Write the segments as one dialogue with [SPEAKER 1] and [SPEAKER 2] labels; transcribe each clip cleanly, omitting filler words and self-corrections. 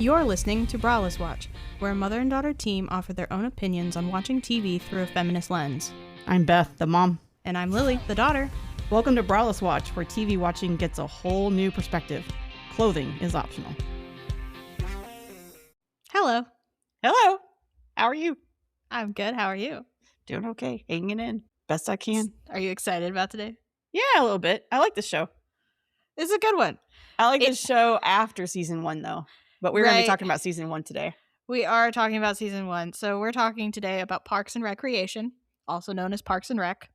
[SPEAKER 1] You're listening to Braless Watch, where a mother and daughter team offer their own opinions on watching TV through a feminist lens.
[SPEAKER 2] I'm Beth, the mom.
[SPEAKER 1] And I'm Lily, the daughter.
[SPEAKER 2] Welcome to Braless Watch, where TV watching gets a whole new perspective. Clothing is optional.
[SPEAKER 1] Hello.
[SPEAKER 2] Hello. How are you?
[SPEAKER 1] I'm good. How are you?
[SPEAKER 2] Doing okay. Hanging in. Best I can.
[SPEAKER 1] Are you excited about today?
[SPEAKER 2] Yeah, a little bit. I like this show.
[SPEAKER 1] It's a good one.
[SPEAKER 2] I like this show after season 1, though. But we're going to be talking about season 1 today.
[SPEAKER 1] We are talking about season 1. So we're talking today about Parks and Recreation, also known as Parks and Rec.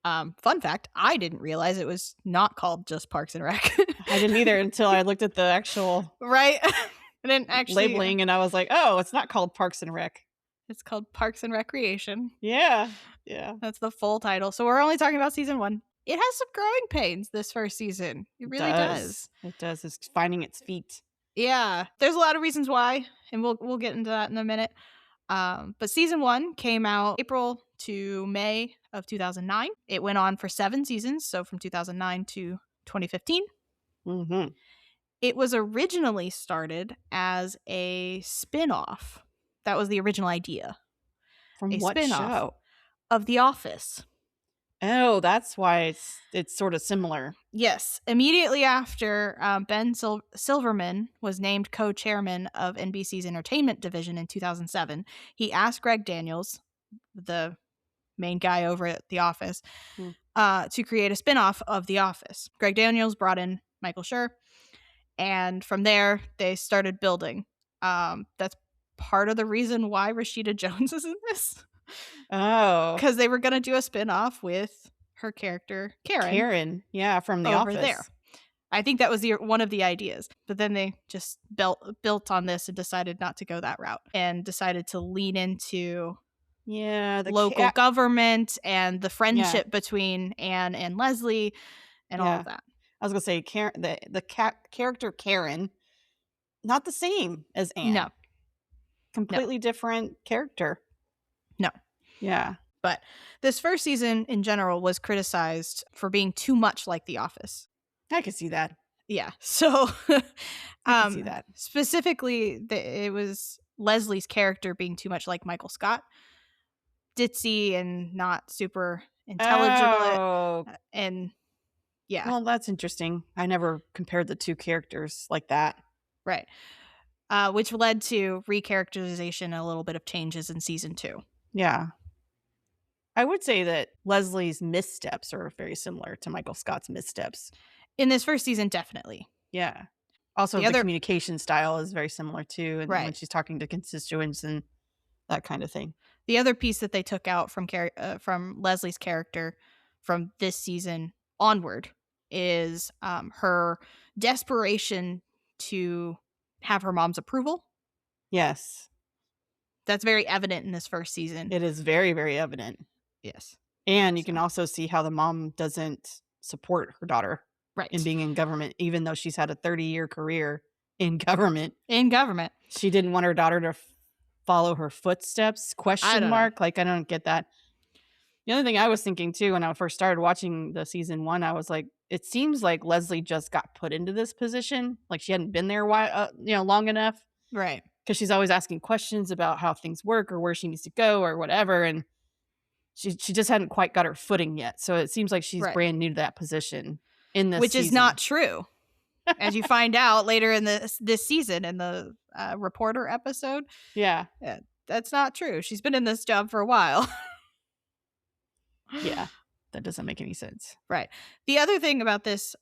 [SPEAKER 1] Fun fact, I didn't realize it was not called just Parks and Rec.
[SPEAKER 2] I didn't either until I looked at the actual
[SPEAKER 1] right. I didn't actually
[SPEAKER 2] labeling, and I was like, oh, it's not called Parks and Rec.
[SPEAKER 1] It's called Parks and Recreation.
[SPEAKER 2] Yeah.
[SPEAKER 1] That's the full title. So we're only talking about season 1. It has some growing pains this first season. It really does.
[SPEAKER 2] It does. It's finding its feet.
[SPEAKER 1] Yeah. There's a lot of reasons why, and we'll get into that in a minute. But season 1 came out April to May of 2009. It went on for 7 seasons, so from 2009 to 2015.
[SPEAKER 2] Mm-hmm.
[SPEAKER 1] It was originally started as a spin-off. That was the original idea.
[SPEAKER 2] From
[SPEAKER 1] a
[SPEAKER 2] what show?
[SPEAKER 1] Of The Office.
[SPEAKER 2] Oh, that's why it's sort of similar.
[SPEAKER 1] Yes. Immediately after Ben Silverman was named co-chairman of NBC's entertainment division in 2007, he asked Greg Daniels, the main guy over at The Office, to create a spinoff of The Office. Greg Daniels brought in Michael Schur, and from there, they started building. That's part of the reason why Rashida Jones is in this.
[SPEAKER 2] Oh.
[SPEAKER 1] Because they were going to do a spinoff with her character, Karen.
[SPEAKER 2] Yeah, from The Office.
[SPEAKER 1] There. I think that was one of the ideas. But then they just built on this and decided not to go that route and decided to lean into
[SPEAKER 2] the
[SPEAKER 1] local government and the friendship between Anne and Leslie and all of that.
[SPEAKER 2] I was going to say the character Karen, not the same as Anne.
[SPEAKER 1] No.
[SPEAKER 2] Completely different character.
[SPEAKER 1] No.
[SPEAKER 2] Yeah.
[SPEAKER 1] But this first season in general was criticized for being too much like The Office.
[SPEAKER 2] I can see that.
[SPEAKER 1] Yeah. So
[SPEAKER 2] I can see that.
[SPEAKER 1] Specifically, it was Leslie's character being too much like Michael Scott. Ditzy and not super intelligible.
[SPEAKER 2] Oh.
[SPEAKER 1] And yeah.
[SPEAKER 2] Well, that's interesting. I never compared the two characters like that.
[SPEAKER 1] Right. Which led to recharacterization and a little bit of changes in season 2.
[SPEAKER 2] Yeah. I would say that Leslie's missteps are very similar to Michael Scott's missteps.
[SPEAKER 1] In this first season, definitely.
[SPEAKER 2] Yeah. Also, the communication style is very similar too. And when she's talking to constituents and that kind of thing. The
[SPEAKER 1] other piece that they took out from Leslie's character from this season onward is her desperation to have her mom's approval.
[SPEAKER 2] Yes.
[SPEAKER 1] That's very evident in this first season.
[SPEAKER 2] It is very, very evident.
[SPEAKER 1] Yes.
[SPEAKER 2] And you can also see how the mom doesn't support her daughter in being in government, even though she's had a 30-year career in government. She didn't want her daughter to follow her footsteps, ? I don't get that. The other thing I was thinking too, when I first started watching the season 1, I was like, it seems like Leslie just got put into this position. Like she hadn't been there long enough.
[SPEAKER 1] Right.
[SPEAKER 2] Because she's always asking questions about how things work or where she needs to go or whatever. And she just hadn't quite got her footing yet. So it seems like she's brand new to that position in this season.
[SPEAKER 1] Is not true. As you find out later in this season in the reporter episode.
[SPEAKER 2] Yeah.
[SPEAKER 1] That's not true. She's been in this job for a while.
[SPEAKER 2] Yeah. That doesn't make any sense.
[SPEAKER 1] Right. The other thing about this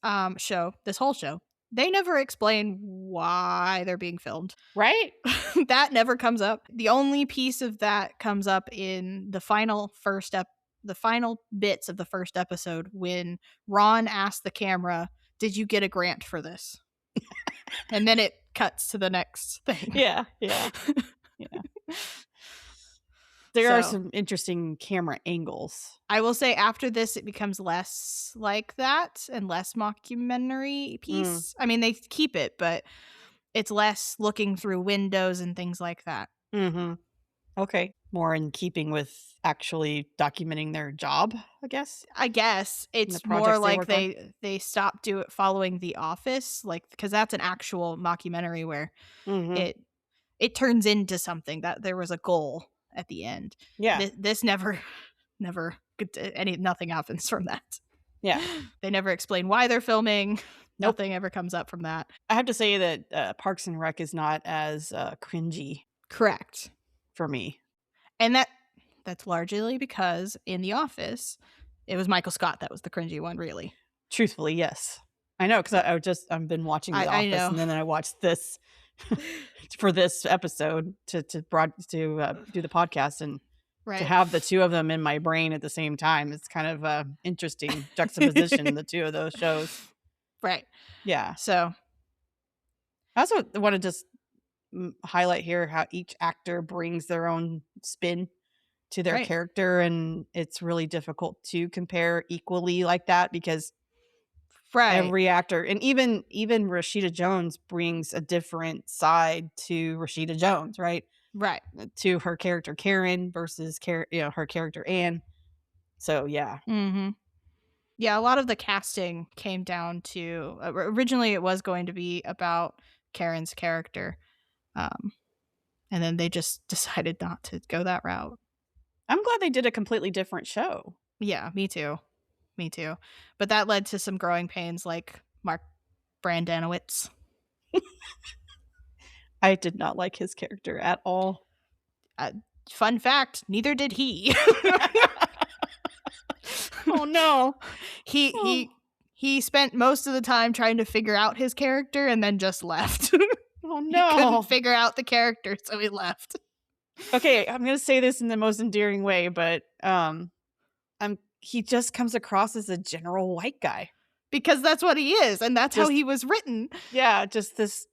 [SPEAKER 1] this whole show, they never explain why they're being filmed.
[SPEAKER 2] Right?
[SPEAKER 1] That never comes up. The only piece of that comes up in the final bits of the first episode when Ron asked the camera, "Did you get a grant for this?" And then it cuts to the next thing.
[SPEAKER 2] Yeah. There are some interesting camera angles.
[SPEAKER 1] I will say after this, it becomes less like that and less mockumentary piece. I mean, they keep it, but it's less looking through windows and things like that.
[SPEAKER 2] Mm-hmm. Okay. More in keeping with actually documenting their job, I guess.
[SPEAKER 1] It's more like they stopped following The Office, like, because that's an actual mockumentary where it turns into something, that there was a goal at the end.
[SPEAKER 2] Yeah.
[SPEAKER 1] This never nothing happens from that.
[SPEAKER 2] Yeah.
[SPEAKER 1] They never explain why they're filming. Nope. Nothing ever comes up from that.
[SPEAKER 2] I have to say that Parks and Rec is not as cringy.
[SPEAKER 1] Correct.
[SPEAKER 2] For me.
[SPEAKER 1] And that's largely because in The Office, it was Michael Scott that was the cringy one, really.
[SPEAKER 2] Truthfully, yes. I know, because I've been watching The Office, and then I watched this for this episode to do the podcast, and to have the two of them in my brain at the same time. It's kind of a interesting juxtaposition, the two of those shows.
[SPEAKER 1] Right.
[SPEAKER 2] Yeah.
[SPEAKER 1] So
[SPEAKER 2] I also want to just highlight here how each actor brings their own spin to their character, and it's really difficult to compare equally like that, because every actor, and even Rashida Jones brings a different side to Rashida Jones, right? To her character Karen versus her character Anne. So yeah.
[SPEAKER 1] Yeah, a lot of the casting came down to originally it was going to be about Karen's character, and then they just decided not to go that route.
[SPEAKER 2] I'm glad they did a completely different show.
[SPEAKER 1] Yeah, me too. But that led to some growing pains, like Mark Brandanowitz.
[SPEAKER 2] I did not like his character at all.
[SPEAKER 1] Fun fact, neither did he.
[SPEAKER 2] Oh no.
[SPEAKER 1] He spent most of the time trying to figure out his character and then just left.
[SPEAKER 2] Oh no.
[SPEAKER 1] He couldn't figure out the character, so he left.
[SPEAKER 2] Okay, I'm going to say this in the most endearing way, but he just comes across as a general white guy.
[SPEAKER 1] Because that's what he is, and that's how he was written.
[SPEAKER 2] Yeah, just this.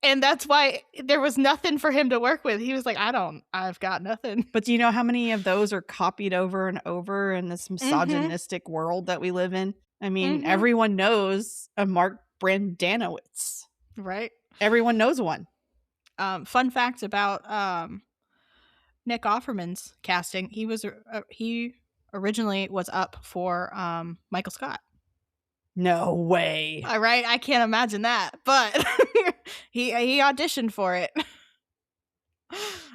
[SPEAKER 1] And that's why there was nothing for him to work with. He was like, I've got nothing.
[SPEAKER 2] But do you know how many of those are copied over and over in this misogynistic world that we live in? I mean, everyone knows a Mark Brandanowitz.
[SPEAKER 1] Right.
[SPEAKER 2] Everyone knows one.
[SPEAKER 1] Fun fact about Nick Offerman's casting. He originally was up for Michael Scott.
[SPEAKER 2] No way.
[SPEAKER 1] All right, I can't imagine that, but he auditioned for it.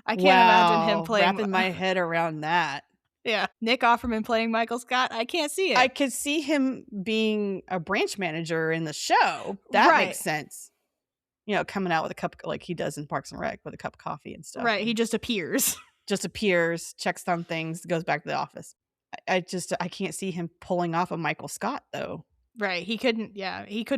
[SPEAKER 1] I can't imagine him playing.
[SPEAKER 2] Wrapping my head around that.
[SPEAKER 1] Yeah, Nick Offerman playing Michael Scott. I can't see it.
[SPEAKER 2] I could see him being a branch manager in the show. That makes sense. Coming out with a cup, like he does in Parks and Rec, with a cup of coffee and stuff.
[SPEAKER 1] Right, he just appears.
[SPEAKER 2] Checks on things, goes back to the office. I can't see him pulling off a Michael Scott though.
[SPEAKER 1] Right, he couldn't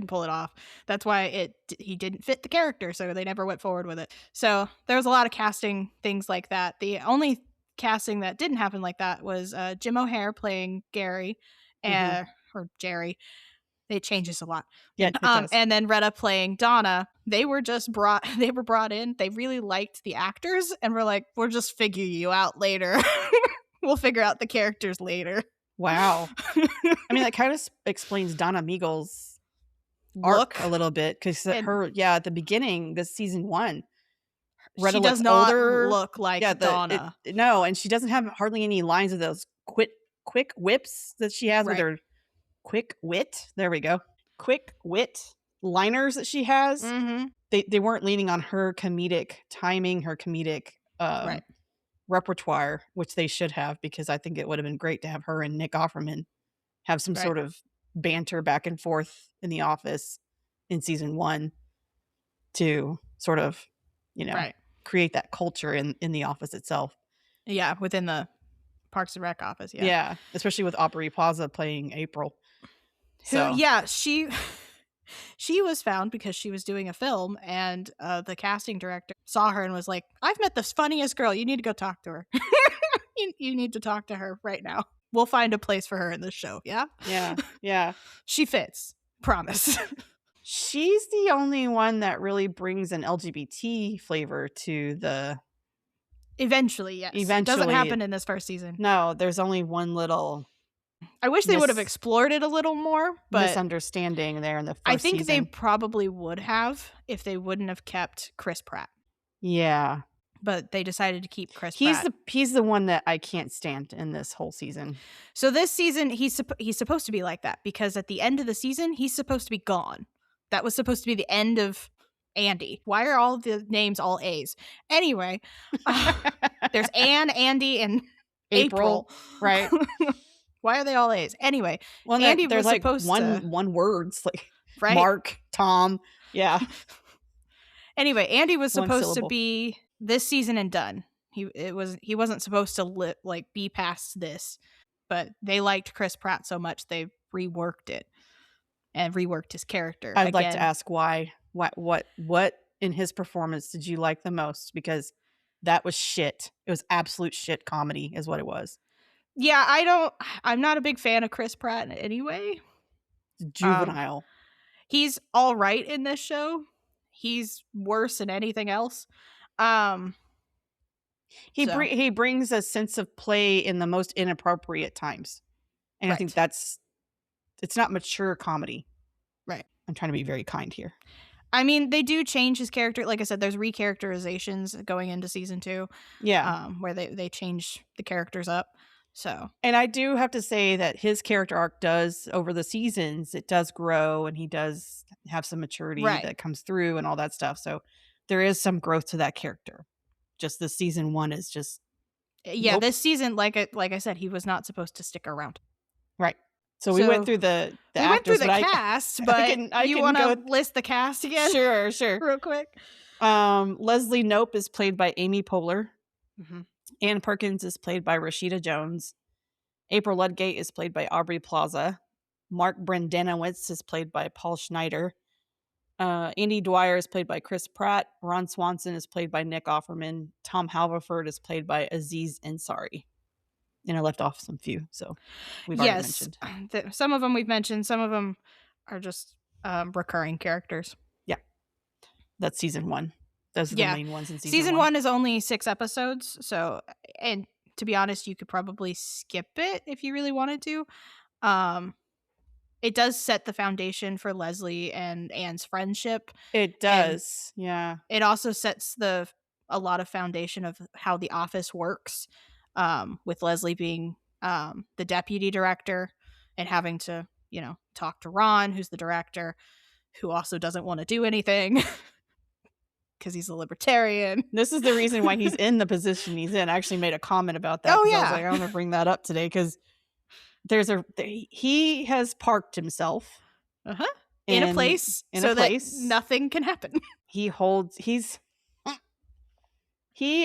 [SPEAKER 1] pull it off. That's why he didn't fit the character, so they never went forward with it. So there was a lot of casting things like that. The only casting that didn't happen like that was Jim O'Hare playing Gary, or Jerry. It changes a lot.
[SPEAKER 2] Yeah, it does.
[SPEAKER 1] And then Retta playing Donna. They were brought in. They really liked the actors and were like, we'll just figure you out later. We'll figure out the characters later.
[SPEAKER 2] Wow. I mean, that kind of explains Donna Meagle's arc a little bit, because at the beginning, this season 1, Retta
[SPEAKER 1] does not look like Donna.
[SPEAKER 2] No, and she doesn't have hardly any lines of those quick whips that she has with her quick wit. There we go. Quick wit liners that she has. They weren't leaning on her comedic timing, her comedic repertoire, which they should have, because I think it would have been great to have her and Nick Offerman have some sort of banter back and forth in the office in season 1 to sort of, create that culture in the office itself.
[SPEAKER 1] Yeah, within the Parks and Rec office.
[SPEAKER 2] Yeah, especially with Aubrey Plaza playing April. So
[SPEAKER 1] she was found because she was doing a film, and the casting director saw her and was like, I've met the funniest girl. You need to go talk to her. you need to talk to her right now. We'll find a place for her in this show. Yeah?
[SPEAKER 2] Yeah.
[SPEAKER 1] She fits. Promise.
[SPEAKER 2] She's the only one that really brings an LGBT flavor to the...
[SPEAKER 1] Eventually, yes. It doesn't happen in this first season.
[SPEAKER 2] No, there's only one little...
[SPEAKER 1] I wish they would have explored it a little more, but
[SPEAKER 2] misunderstanding there in the first season.
[SPEAKER 1] They probably would have if they wouldn't have kept Chris Pratt.
[SPEAKER 2] Yeah.
[SPEAKER 1] but they decided to keep Chris
[SPEAKER 2] He's
[SPEAKER 1] Pratt.
[SPEAKER 2] He's the one that I can't stand in this whole season.
[SPEAKER 1] So this season, he's supposed to be like that because at the end of the season, he's supposed to be gone. That was supposed to be the end of Andy. Why are all the names all A's? Anyway, there's Anne, Andy, and April.
[SPEAKER 2] Right.
[SPEAKER 1] Why are they all A's? Anyway,
[SPEAKER 2] well,
[SPEAKER 1] Andy
[SPEAKER 2] was
[SPEAKER 1] like
[SPEAKER 2] supposed one words like
[SPEAKER 1] right?
[SPEAKER 2] Mark, Tom. Yeah.
[SPEAKER 1] Anyway, Andy was supposed to be this season and done. He wasn't supposed to be past this, but they liked Chris Pratt so much they reworked it and reworked his character.
[SPEAKER 2] I'd like to ask why. What in his performance did you like the most? Because that was shit. It was absolute shit comedy is what it was.
[SPEAKER 1] Yeah, I'm not a big fan of Chris Pratt anyway.
[SPEAKER 2] Juvenile.
[SPEAKER 1] He's all right in this show. He's worse than anything else.
[SPEAKER 2] He brings a sense of play in the most inappropriate times. And I think it's not mature comedy.
[SPEAKER 1] Right.
[SPEAKER 2] I'm trying to be very kind here.
[SPEAKER 1] I mean, they do change his character. Like I said, there's recharacterizations going into season 2.
[SPEAKER 2] Yeah.
[SPEAKER 1] Where they change the characters up. So.
[SPEAKER 2] And I do have to say that his character arc does, over the seasons, it does grow and he does have some maturity that comes through and all that stuff. So there is some growth to that character. Just the season 1 is just.
[SPEAKER 1] Yeah, nope. This season, like I said, he was not supposed to stick around.
[SPEAKER 2] Right. So we went through the actors.
[SPEAKER 1] Went through the cast, but you want to list the cast again?
[SPEAKER 2] Sure.
[SPEAKER 1] Real quick.
[SPEAKER 2] Leslie Knope is played by Amy Poehler.
[SPEAKER 1] Mm-hmm.
[SPEAKER 2] Ann Perkins is played by Rashida Jones. April Ludgate is played by Aubrey Plaza. Mark Brendanowitz is played by Paul Schneider. Andy Dwyer is played by Chris Pratt. Ron Swanson is played by Nick Offerman. Tom Halverford is played by Aziz Ansari. And I left off some few, so we've already mentioned.
[SPEAKER 1] Some of them we've mentioned. Some of them are just recurring characters.
[SPEAKER 2] Yeah. That's season 1. Those are the main ones in season 1.
[SPEAKER 1] Season 1 is only 6 episodes, so, and to be honest, you could probably skip it if you really wanted to. It does set the foundation for Leslie and Anne's friendship.
[SPEAKER 2] It does, yeah.
[SPEAKER 1] It also sets a lot of foundation of how the office works. With Leslie being the deputy director and having to, talk to Ron, who's the director, who also doesn't want to do anything because he's a libertarian.
[SPEAKER 2] This is the reason why he's in the position he's in. I actually made a comment about that.
[SPEAKER 1] Oh, yeah.
[SPEAKER 2] I was like, I'm going to bring that up today because he has parked himself
[SPEAKER 1] in a place that nothing can happen.
[SPEAKER 2] He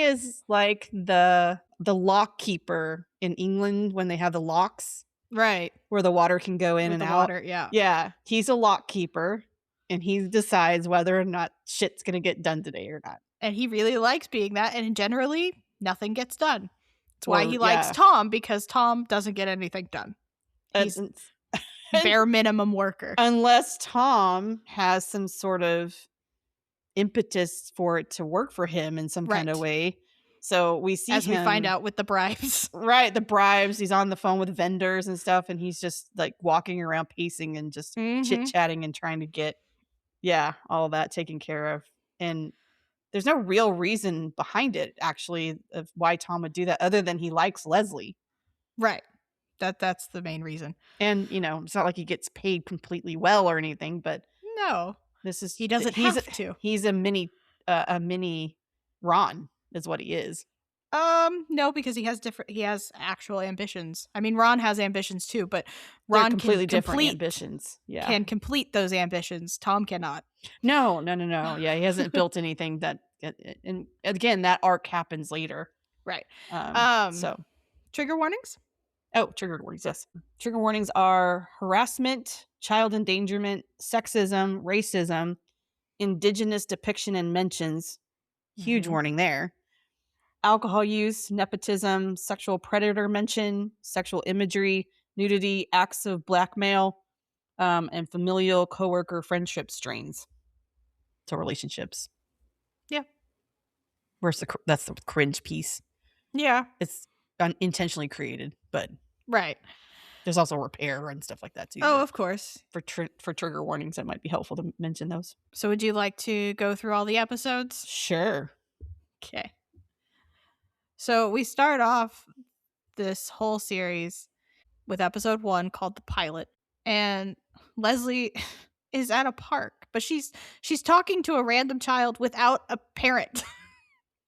[SPEAKER 2] is like the lock keeper in England when they have the locks.
[SPEAKER 1] Right.
[SPEAKER 2] Where the water can go in and out.
[SPEAKER 1] Water, yeah.
[SPEAKER 2] Yeah. He's a lock keeper and he decides whether or not shit's going to get done today or not.
[SPEAKER 1] And he really likes being that. And generally, nothing gets done. That's why he likes Tom, because Tom doesn't get anything done. He's bare minimum worker.
[SPEAKER 2] Unless Tom has some sort of impetus for it to work for him in some kind of way. So we see
[SPEAKER 1] as we find out with the bribes.
[SPEAKER 2] Right, the bribes. He's on the phone with vendors and stuff, and he's just like walking around pacing and just chit-chatting and trying to get all of that taken care of. And there's no real reason behind it, actually, of why Tom would do that other than he likes Leslie.
[SPEAKER 1] Right. That's the main reason.
[SPEAKER 2] And, it's not like he gets paid completely well or anything, but
[SPEAKER 1] no. He doesn't have to.
[SPEAKER 2] He's a mini Ron is what he is.
[SPEAKER 1] No, because he has actual ambitions. I mean, Ron has ambitions too, but Ron
[SPEAKER 2] they're completely different ambitions. Yeah.
[SPEAKER 1] Can complete those ambitions. Tom cannot.
[SPEAKER 2] No. Yeah, he hasn't built anything that, and again, that arc happens later.
[SPEAKER 1] Right.
[SPEAKER 2] So
[SPEAKER 1] trigger warnings?
[SPEAKER 2] Oh, trigger warnings. Yes. Trigger warnings are harassment, child endangerment, sexism, racism, indigenous depiction and mentions. Huge warning there. Alcohol use, nepotism, sexual predator mention, sexual imagery, nudity, acts of blackmail, and familial coworker friendship strains. So relationships.
[SPEAKER 1] Yeah.
[SPEAKER 2] That's the cringe piece.
[SPEAKER 1] Yeah.
[SPEAKER 2] It's unintentionally created, but
[SPEAKER 1] right.
[SPEAKER 2] There's also repair and stuff like that too.
[SPEAKER 1] Oh, of course.
[SPEAKER 2] For trigger warnings, it might be helpful to mention those.
[SPEAKER 1] So would you like to go through all the episodes?
[SPEAKER 2] Sure.
[SPEAKER 1] Okay. So we start off this whole series with episode 1 called The Pilot. And Leslie is at a park, but she's talking to a random child without a parent.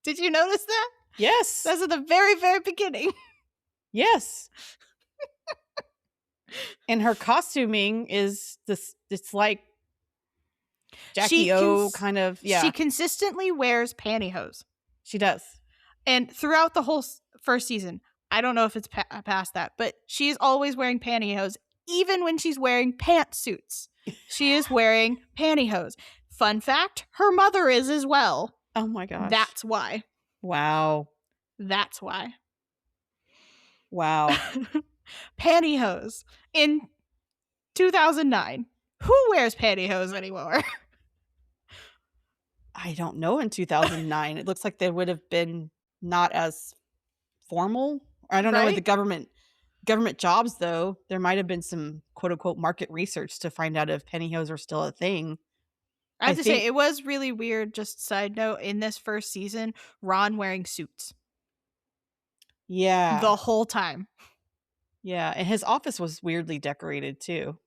[SPEAKER 1] Did you notice that?
[SPEAKER 2] Yes.
[SPEAKER 1] That's at the very, very beginning.
[SPEAKER 2] Yes. And her costuming is this, it's like Jackie O kind of, yeah.
[SPEAKER 1] She consistently wears pantyhose.
[SPEAKER 2] She does.
[SPEAKER 1] And throughout the whole first season, I don't know if it's past that, but she is always wearing pantyhose. Even when she's wearing pantsuits, she is wearing pantyhose. Fun fact, her mother is as well.
[SPEAKER 2] Oh my gosh.
[SPEAKER 1] That's why.
[SPEAKER 2] Wow.
[SPEAKER 1] That's why.
[SPEAKER 2] Wow.
[SPEAKER 1] Pantyhose in 2009. Who wears pantyhose anymore?
[SPEAKER 2] I don't know. In 2009, it looks like they would have been not as formal. I don't know with the government jobs, though. There might have been some quote unquote market research to find out if pantyhose are still a thing.
[SPEAKER 1] I have to say, it was really weird. Just side note, in this first season, Ron wearing suits.
[SPEAKER 2] Yeah.
[SPEAKER 1] The whole time.
[SPEAKER 2] Yeah. And his office was weirdly decorated too.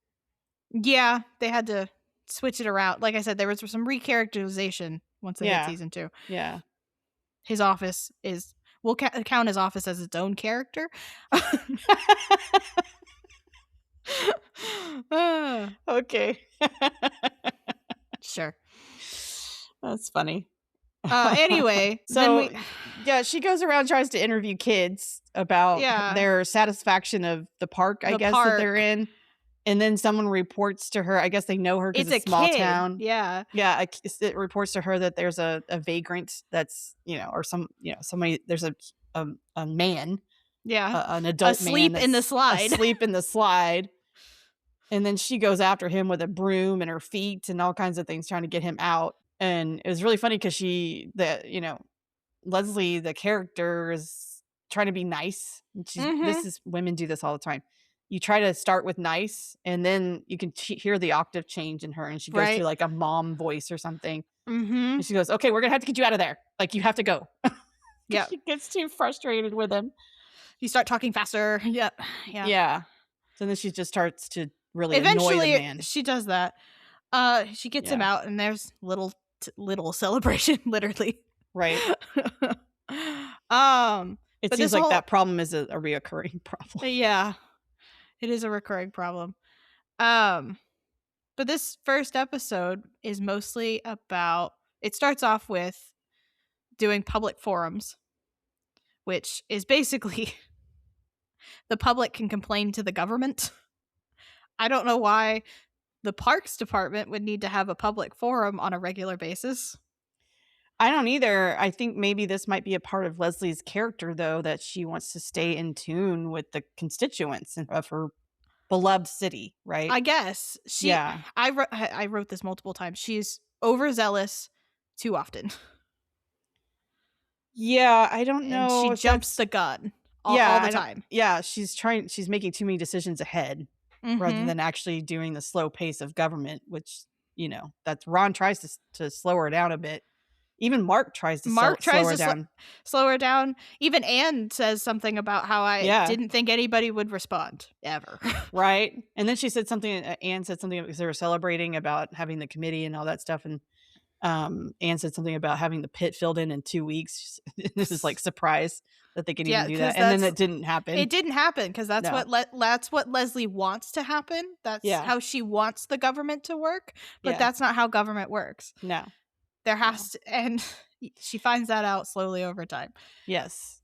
[SPEAKER 1] Yeah. They had to switch it around. Like I said, there was some recharacterization once they hit season 2.
[SPEAKER 2] Yeah.
[SPEAKER 1] His office is, we'll count his office as its own character.
[SPEAKER 2] Okay.
[SPEAKER 1] Sure.
[SPEAKER 2] That's funny.
[SPEAKER 1] Anyway,
[SPEAKER 2] so she goes around, tries to interview kids about their satisfaction of the park, I guess, that they're in. And then someone reports to her, I guess they know her because it's a small town.
[SPEAKER 1] Yeah.
[SPEAKER 2] Yeah. It reports to her that there's a vagrant that's, or somebody, there's a man.
[SPEAKER 1] Yeah.
[SPEAKER 2] An adult
[SPEAKER 1] asleep
[SPEAKER 2] man
[SPEAKER 1] in the slide.
[SPEAKER 2] Asleep in the slide. And then she goes after him with a broom and her feet and all kinds of things trying to get him out. And it was really funny because Leslie, the character, is trying to be nice. And women do this all the time. You try to start with nice and then you can hear the octave change in her and she goes to like a mom voice or something. And she goes, okay, we're going to have to get you out of there. Like you have to go. Yeah. She gets too frustrated with him.
[SPEAKER 1] You start talking faster. Yep.
[SPEAKER 2] Yeah. So then she just starts to really annoy the man.
[SPEAKER 1] She does that. She gets him out and there's little celebration, literally.
[SPEAKER 2] Right. It seems like that problem is a reoccurring problem.
[SPEAKER 1] Yeah. It is a recurring problem. But this first episode is mostly about, it starts off with doing public forums, which is basically the public can complain to the government. I don't know why the Parks Department would need to have a public forum on a regular basis.
[SPEAKER 2] I don't either. I think maybe this might be a part of Leslie's character, though, that she wants to stay in tune with the constituents of her beloved city, right?
[SPEAKER 1] I guess. I wrote this multiple times. She's overzealous too often.
[SPEAKER 2] Yeah, I don't know.
[SPEAKER 1] And she jumps the gun all the time.
[SPEAKER 2] Yeah, she's making too many decisions ahead rather than actually doing the slow pace of government, which, that's Ron tries to slow her down a bit. Even Mark tries to
[SPEAKER 1] slow her down. Even Anne says something about how I didn't think anybody would respond ever.
[SPEAKER 2] Right. And then Anne said something because they were celebrating about having the committee and all that stuff. And Anne said something about having the pit filled in 2 weeks. This is like surprise that they could even do that. And then that didn't happen.
[SPEAKER 1] It didn't happen because that's what Leslie wants to happen. That's how she wants the government to work. But that's not how government works.
[SPEAKER 2] No.
[SPEAKER 1] There has to, and she finds that out slowly over time.
[SPEAKER 2] Yes.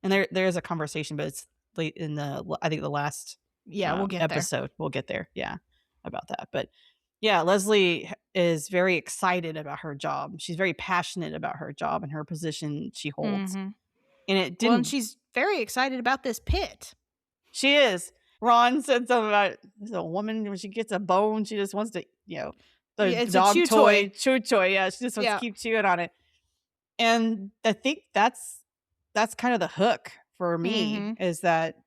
[SPEAKER 2] And there is a conversation, but it's late in I think the last
[SPEAKER 1] we'll get
[SPEAKER 2] episode.
[SPEAKER 1] There.
[SPEAKER 2] We'll get there. Yeah. About that. But yeah, Leslie is very excited about her job. She's very passionate about her job and her position she holds. And it didn't.
[SPEAKER 1] And she's very excited about this pit.
[SPEAKER 2] She is. Ron said something about a woman, when she gets a bone, she just wants to, the dog toy. Chew toy. Yeah, she just wants to keep chewing on it. And I think that's kind of the hook for me, is that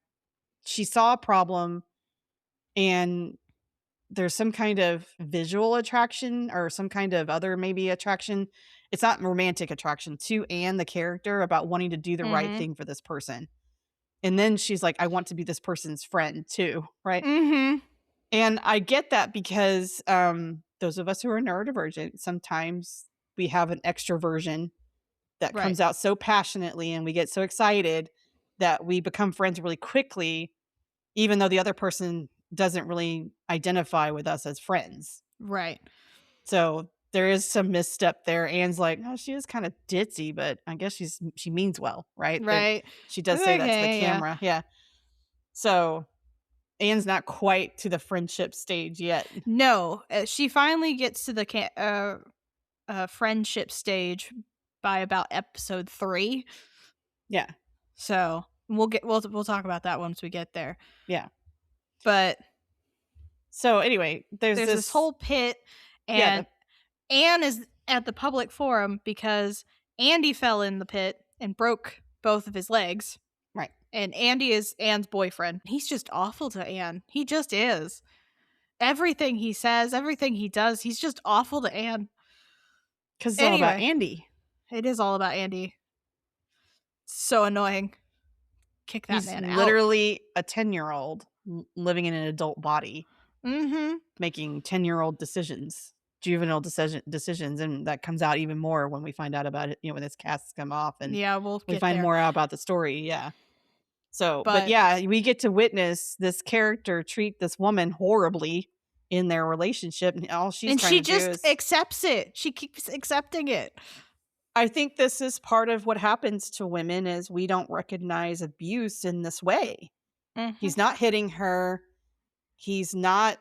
[SPEAKER 2] she saw a problem and there's some kind of visual attraction or some kind of other maybe attraction. it's not romantic attraction to Anne, the character, about wanting to do the right thing for this person. And then she's like, I want to be this person's friend too, right? And I get that because those of us who are neurodivergent, sometimes we have an extroversion that comes out so passionately and we get so excited that we become friends really quickly, even though the other person doesn't really identify with us as friends.
[SPEAKER 1] Right.
[SPEAKER 2] So there is some misstep there. Anne's like, oh, she is kind of ditzy, but I guess she means well, right?
[SPEAKER 1] Right.
[SPEAKER 2] She does say that to the camera. Yeah. So Anne's not quite to the friendship stage yet.
[SPEAKER 1] No, she finally gets to the friendship stage by about episode 3.
[SPEAKER 2] Yeah.
[SPEAKER 1] So we'll talk about that once we get there.
[SPEAKER 2] Yeah.
[SPEAKER 1] But
[SPEAKER 2] so anyway, there's
[SPEAKER 1] this whole pit, and Anne is at the public forum because Andy fell in the pit and broke both of his legs.
[SPEAKER 2] Right.
[SPEAKER 1] And Andy is Anne's boyfriend. He's just awful to Anne. He just is. Everything he says, everything he does, he's just awful to Anne.
[SPEAKER 2] Because it's all about Andy.
[SPEAKER 1] It is all about Andy. So annoying. Kick that man out.
[SPEAKER 2] He's literally a 10-year-old living in an adult body. Making 10-year-old decisions. Juvenile decisions, and that comes out even more when we find out about it, when his casts come off, and we find more out about the story. Yeah. So, but yeah, we get to witness this character treat this woman horribly in their relationship, and all she's trying to do is
[SPEAKER 1] accepts it. She keeps accepting it.
[SPEAKER 2] I think this is part of what happens to women is we don't recognize abuse in this way. He's not hitting her. He's not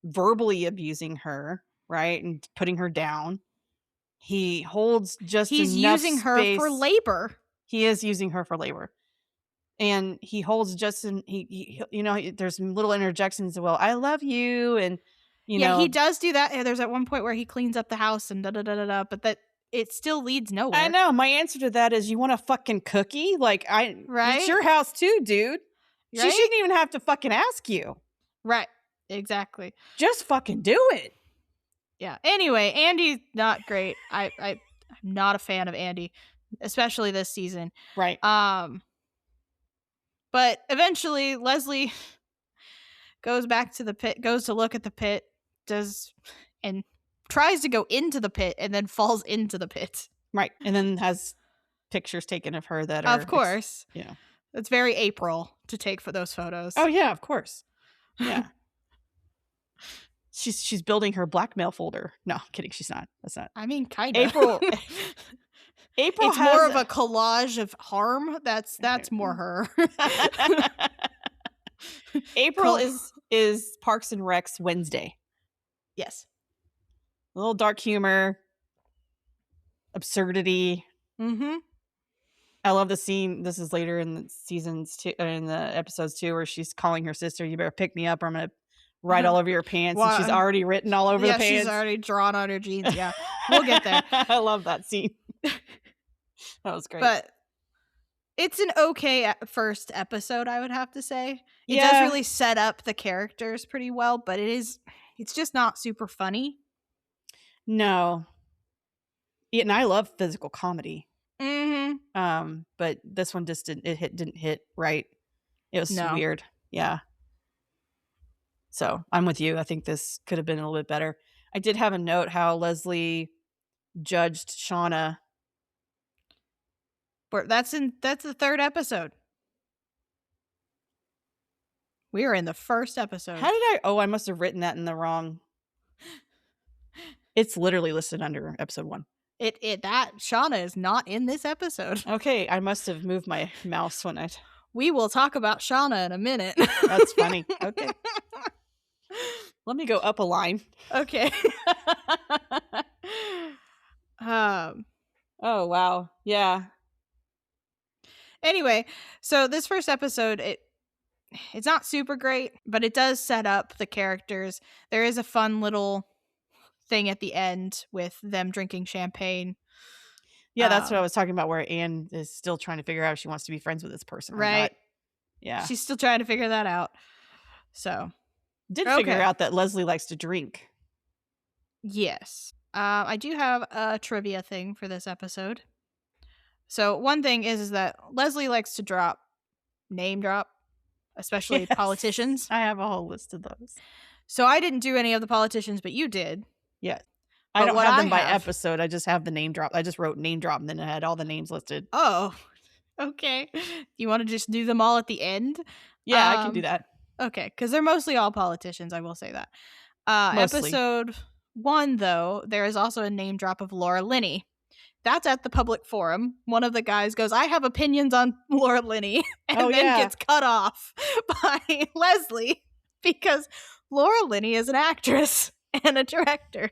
[SPEAKER 2] verbally abusing her, right? And putting her down. He holds just
[SPEAKER 1] He's
[SPEAKER 2] enough
[SPEAKER 1] using her
[SPEAKER 2] space.
[SPEAKER 1] for labor.
[SPEAKER 2] He is using her for labor. And he holds just in he there's little interjections. Well, I love you, and
[SPEAKER 1] he does do that. There's at one point where he cleans up the house and but that it still leads nowhere.
[SPEAKER 2] I know. My answer to that is, you want a fucking cookie? Like, it's your house too, dude. Right? She shouldn't even have to fucking ask you.
[SPEAKER 1] Right. Exactly.
[SPEAKER 2] Just fucking do it.
[SPEAKER 1] Yeah. Anyway, Andy's not great. I'm not a fan of Andy, especially this season.
[SPEAKER 2] Right.
[SPEAKER 1] But eventually Leslie goes back to the pit, goes to look at the pit, and tries to go into the pit and then falls into the pit.
[SPEAKER 2] Right. And then has pictures taken of her that are...
[SPEAKER 1] Of course.
[SPEAKER 2] Yeah.
[SPEAKER 1] It's very April to take for those photos.
[SPEAKER 2] Oh, yeah, of course. Yeah. She's building her blackmail folder. No, I'm kidding. She's not. That's not.
[SPEAKER 1] I mean, kind of.
[SPEAKER 2] April
[SPEAKER 1] it's more of a collage of harm. That's more her.
[SPEAKER 2] April is Parks and Rec's Wednesday.
[SPEAKER 1] Yes.
[SPEAKER 2] A little dark humor, absurdity. I love the scene. This is later in the seasons too, in the episodes too, where she's calling her sister, "You better pick me up, or I'm gonna write all over your pants." And she's already written all over the pants.
[SPEAKER 1] She's already drawn on her jeans. Yeah, we'll get there.
[SPEAKER 2] I love that scene. That was great.
[SPEAKER 1] But it's an okay first episode, I would have to say. It does really set up the characters pretty well, but it's just not super funny.
[SPEAKER 2] No. Yeah, and I love physical comedy. But this one just didn't hit right. It was weird. Yeah. So I'm with you. I think this could have been a little bit better. I did have a note how Leslie judged Shauna.
[SPEAKER 1] That's the third episode. We are in the first episode.
[SPEAKER 2] How did I must have written that in the wrong. It's literally listed under episode 1.
[SPEAKER 1] That Shauna is not in this episode.
[SPEAKER 2] Okay, I must have moved my mouse when I...
[SPEAKER 1] We will talk about Shauna in a minute.
[SPEAKER 2] That's funny. Okay. Let me go up a line.
[SPEAKER 1] Okay.
[SPEAKER 2] Oh, wow. Yeah.
[SPEAKER 1] Anyway, so this first episode, it's not super great, but it does set up the characters. There is a fun little thing at the end with them drinking champagne.
[SPEAKER 2] Yeah, that's what I was talking about, where Anne is still trying to figure out if she wants to be friends with this person or not. Yeah.
[SPEAKER 1] She's still trying to figure that out. So.
[SPEAKER 2] Figure out that Leslie likes to drink.
[SPEAKER 1] Yes. I do have a trivia thing for this episode. So one thing is that Leslie likes to name drop, especially politicians.
[SPEAKER 2] I have a whole list of those.
[SPEAKER 1] So I didn't do any of the politicians, but you did.
[SPEAKER 2] Yeah. I don't have them by episode. I just have the name drop. I just wrote name drop and then it had all the names listed.
[SPEAKER 1] Oh, okay. You want to just do them all at the end?
[SPEAKER 2] Yeah, I can do that.
[SPEAKER 1] Okay, because they're mostly all politicians, I will say that. Episode 1, though, there is also a name drop of Laura Linney. That's at the public forum. One of the guys goes, I have opinions on Laura Linney, and gets cut off by Leslie because Laura Linney is an actress and a director.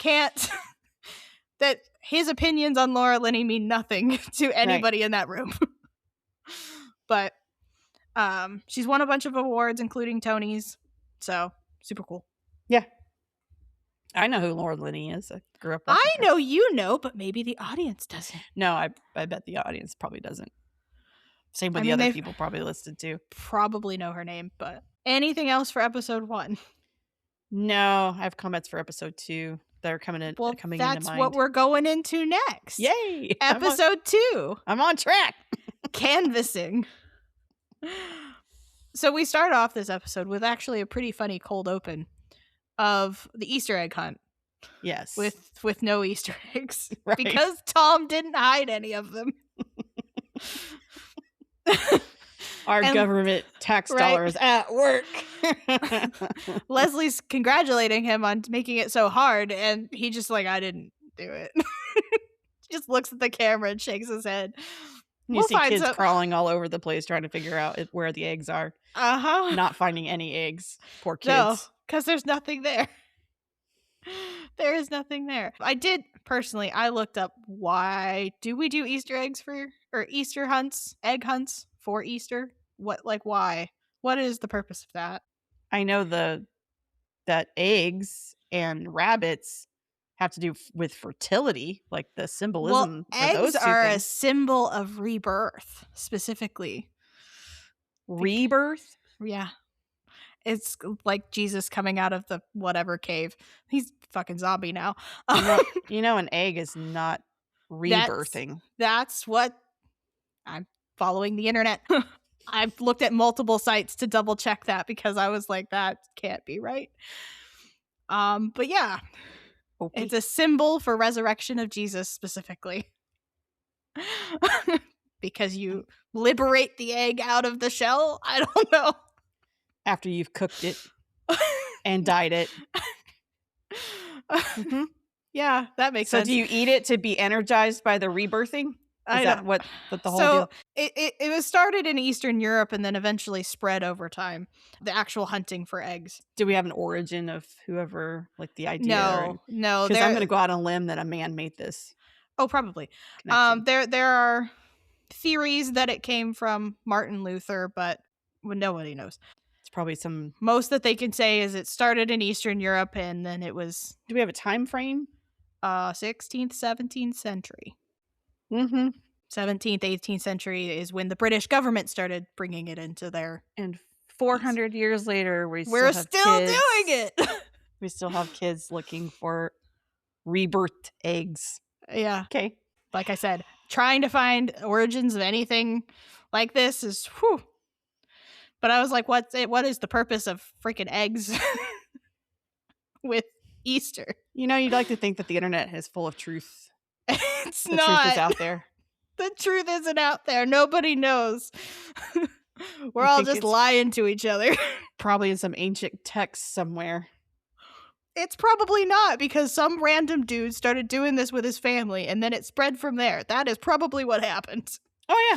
[SPEAKER 1] That his opinions on Laura Linney mean nothing to anybody in that room. But she's won a bunch of awards, including Tonys. So, super cool.
[SPEAKER 2] Yeah. I know who Laura Linney is. I grew up.
[SPEAKER 1] I know you know, but maybe the audience doesn't.
[SPEAKER 2] No, I bet the audience probably doesn't. Same with the other people probably listed too.
[SPEAKER 1] Probably know her name, but anything else for episode 1?
[SPEAKER 2] No, I have comments for episode 2 that are coming into mind.
[SPEAKER 1] That's what we're going into next.
[SPEAKER 2] Yay!
[SPEAKER 1] Episode 2.
[SPEAKER 2] I'm on track.
[SPEAKER 1] Canvassing. So we start off this episode with actually a pretty funny cold open of the Easter egg hunt.
[SPEAKER 2] Yes.
[SPEAKER 1] With no Easter eggs.
[SPEAKER 2] Right.
[SPEAKER 1] Because Tom didn't hide any of them.
[SPEAKER 2] Our government tax dollars at work.
[SPEAKER 1] Leslie's congratulating him on making it so hard, and he just I didn't do it. Just looks at the camera and shakes his head.
[SPEAKER 2] You see kids crawling all over the place trying to figure out where the eggs are. Not finding any eggs. Poor kids.
[SPEAKER 1] No, because there's nothing there. There is nothing there. I looked up why do we do Easter eggs or Easter hunts, egg hunts for Easter? Why? What is the purpose of that?
[SPEAKER 2] I know that eggs and rabbits have to do with fertility, like the symbolism for those two
[SPEAKER 1] eggs are
[SPEAKER 2] things.
[SPEAKER 1] A symbol of rebirth, specifically.
[SPEAKER 2] Rebirth?
[SPEAKER 1] Yeah. It's like Jesus coming out of the whatever cave. He's fucking zombie now.
[SPEAKER 2] An egg is not rebirthing.
[SPEAKER 1] That's what I'm following the internet. I've looked at multiple sites to double check that because I was like, that can't be right. But yeah. Okay. It's a symbol for resurrection of Jesus specifically. Because you liberate the egg out of the shell? I don't know.
[SPEAKER 2] After you've cooked it and dyed it.
[SPEAKER 1] Mm-hmm. Yeah, that makes sense.
[SPEAKER 2] So do you eat it to be energized by the rebirthing? Is that what the whole deal?
[SPEAKER 1] It was started in Eastern Europe and then eventually spread over time. The actual hunting for eggs.
[SPEAKER 2] Do we have an origin of whoever, the idea?
[SPEAKER 1] No.
[SPEAKER 2] Because I'm going to go out on a limb that a man made this.
[SPEAKER 1] Oh, probably. There are theories that it came from Martin Luther, but nobody knows.
[SPEAKER 2] It's probably
[SPEAKER 1] most that they can say is it started in Eastern Europe and then it was.
[SPEAKER 2] Do we have a time frame?
[SPEAKER 1] 16th, 17th century.
[SPEAKER 2] Mm-hmm.
[SPEAKER 1] 17th, 18th century is when the British government started bringing it into their.
[SPEAKER 2] And 400 years later, we're
[SPEAKER 1] still doing it.
[SPEAKER 2] We still have kids looking for rebirthed eggs.
[SPEAKER 1] Yeah.
[SPEAKER 2] Okay.
[SPEAKER 1] Like I said, trying to find origins of anything like this is whew. But I was like, what is the purpose of freaking eggs with Easter?
[SPEAKER 2] You'd like to think that the internet is full of truth.
[SPEAKER 1] It's
[SPEAKER 2] not.
[SPEAKER 1] The
[SPEAKER 2] truth is out there.
[SPEAKER 1] The truth isn't out there. Nobody knows. We're all just lying to each other.
[SPEAKER 2] Probably in some ancient text somewhere.
[SPEAKER 1] It's probably not, because some random dude started doing this with his family and then it spread from there. That is probably what happened.
[SPEAKER 2] Oh,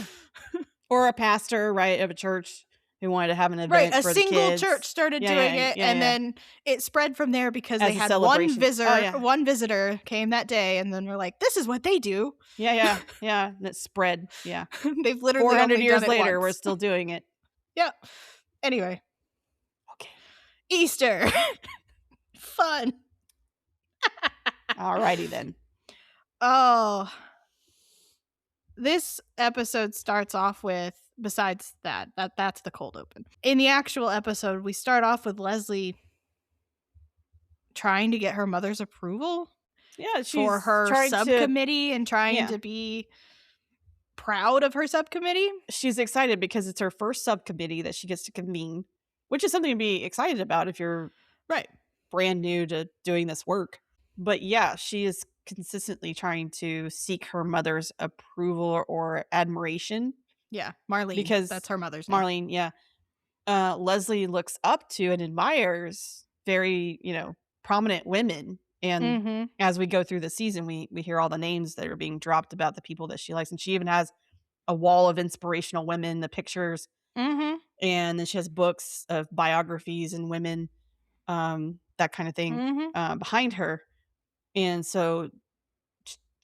[SPEAKER 2] yeah. Or a pastor, right, of a church who wanted to have an event for the kids.
[SPEAKER 1] A single church started doing it, and then it spread from there because they had one visitor. One visitor came that day, and then we're like, "This is what they do."
[SPEAKER 2] Yeah. And it spread. Yeah,
[SPEAKER 1] they've literally
[SPEAKER 2] 400 years later, we're still doing it.
[SPEAKER 1] Yeah. Anyway,
[SPEAKER 2] okay.
[SPEAKER 1] Easter, fun.
[SPEAKER 2] Alrighty then.
[SPEAKER 1] Oh, this episode starts off with. Besides that's the cold open. In the actual episode, we start off with Leslie trying to get her mother's approval.
[SPEAKER 2] Yeah,
[SPEAKER 1] for her subcommittee and trying to be proud of her subcommittee.
[SPEAKER 2] She's excited because it's her first subcommittee that she gets to convene, which is something to be excited about if you're brand new to doing this work. But yeah, she is consistently trying to seek her mother's approval or admiration.
[SPEAKER 1] Yeah, Marlene.
[SPEAKER 2] Because
[SPEAKER 1] that's her mother's name.
[SPEAKER 2] Marlene, yeah. Leslie looks up to and admires very, prominent women. And as we go through the season, we hear all the names that are being dropped about the people that she likes. And she even has a wall of inspirational women, the pictures. And then she has books of biographies and women, that kind of thing, behind her. And so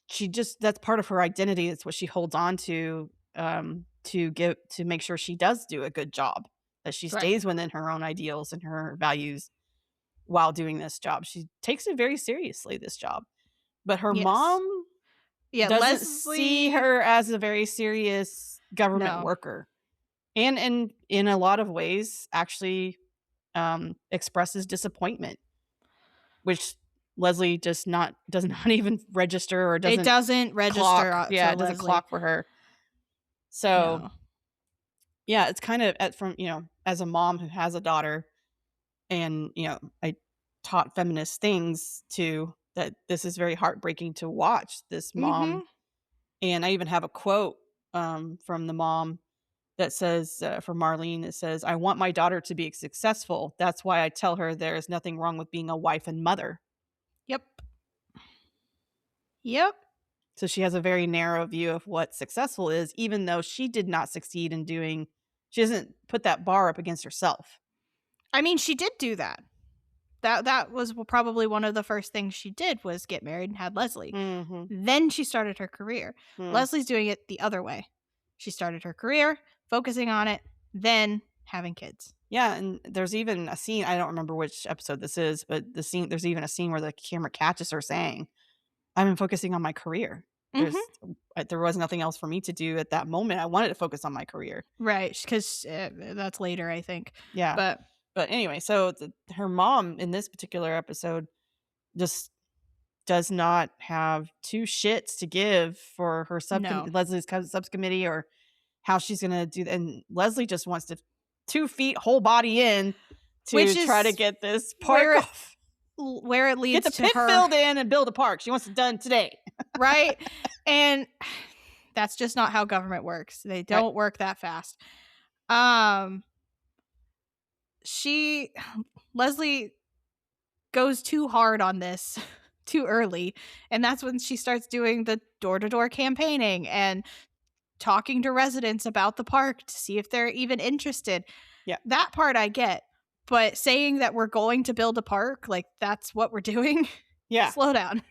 [SPEAKER 2] she just, that's part of her identity. It's what she holds on to make sure she does do a good job, that she stays within her own ideals and her values while doing this job. She takes it very seriously, this job. But her mom doesn't see her as a very serious government worker. And in a lot of ways, actually expresses disappointment, which Leslie does not even register or doesn't.
[SPEAKER 1] It doesn't register.
[SPEAKER 2] Clock. Yeah, it doesn't clock for her. So, yeah, it's kind of as a mom who has a daughter, and I taught feminist things too, that this is very heartbreaking to watch this mom. And I even have a quote from the mom that says, for Marlene, it says, "I want my daughter to be successful. That's why I tell her there is nothing wrong with being a wife and mother." Yep. So she has a very narrow view of what successful is, even though she did not succeed in doing, she doesn't put that bar up against herself.
[SPEAKER 1] I mean, she did do that. That was probably one of the first things she did, was get married and had Leslie. Then she started her career. Leslie's doing it the other way. She started her career, focusing on it, then having kids.
[SPEAKER 2] Yeah, and there's even a scene, I don't remember which episode this is, but there's even a scene where the camera catches her saying, "I've been focusing on my career. There was nothing else for me to do at that moment. I wanted to focus on my career."
[SPEAKER 1] Right, because that's later, I think.
[SPEAKER 2] Yeah. But anyway, so her mom in this particular episode just does not have two shits to give for her Leslie's subcommittee or how she's going to do that. And Leslie just wants to 2 feet, whole body in to try to get this park off.
[SPEAKER 1] Where it leads
[SPEAKER 2] to get the pit filled in and build a park. She wants it done today.
[SPEAKER 1] Right. And that's just not how government works. They don't work that fast. Leslie goes too hard on this too early, and that's when she starts doing the door-to-door campaigning and talking to residents about the park to see if they're even interested.
[SPEAKER 2] Yeah,
[SPEAKER 1] that part I get, but saying that we're going to build a park, like that's what we're doing, slow down.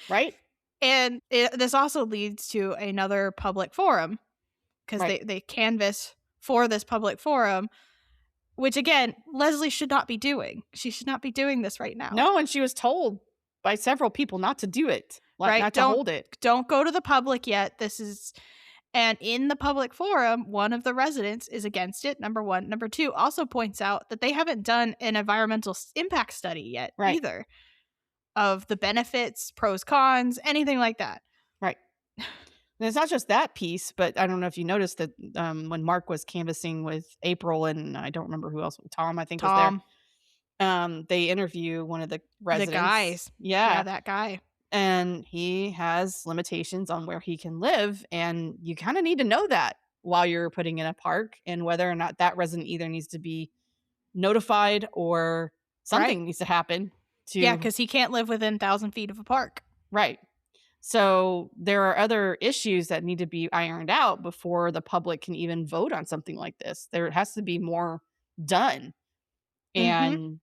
[SPEAKER 2] Right.
[SPEAKER 1] And this also leads to another public forum, because they canvass for this public forum, which, again, Leslie should not be doing. She should not be doing this right now.
[SPEAKER 2] No, and she was told by several people not to do it. Not to hold it.
[SPEAKER 1] Don't go to the public yet. And in the public forum, one of the residents is against it, number one. Number two, also points out that they haven't done an environmental impact study yet either, of the benefits, pros, cons, anything like that.
[SPEAKER 2] Right. And it's not just that piece, but I don't know if you noticed that when Mark was canvassing with April and I don't remember who else, Tom, I think was there. They interview one of the residents.
[SPEAKER 1] The guys. Yeah, that guy.
[SPEAKER 2] And he has limitations on where he can live. And you kind of need to know that while you're putting in a park, and whether or not that resident either needs to be notified or something needs to happen.
[SPEAKER 1] Yeah, because he can't live within 1,000 feet of a park.
[SPEAKER 2] Right. So there are other issues that need to be ironed out before the public can even vote on something like this. There has to be more done. And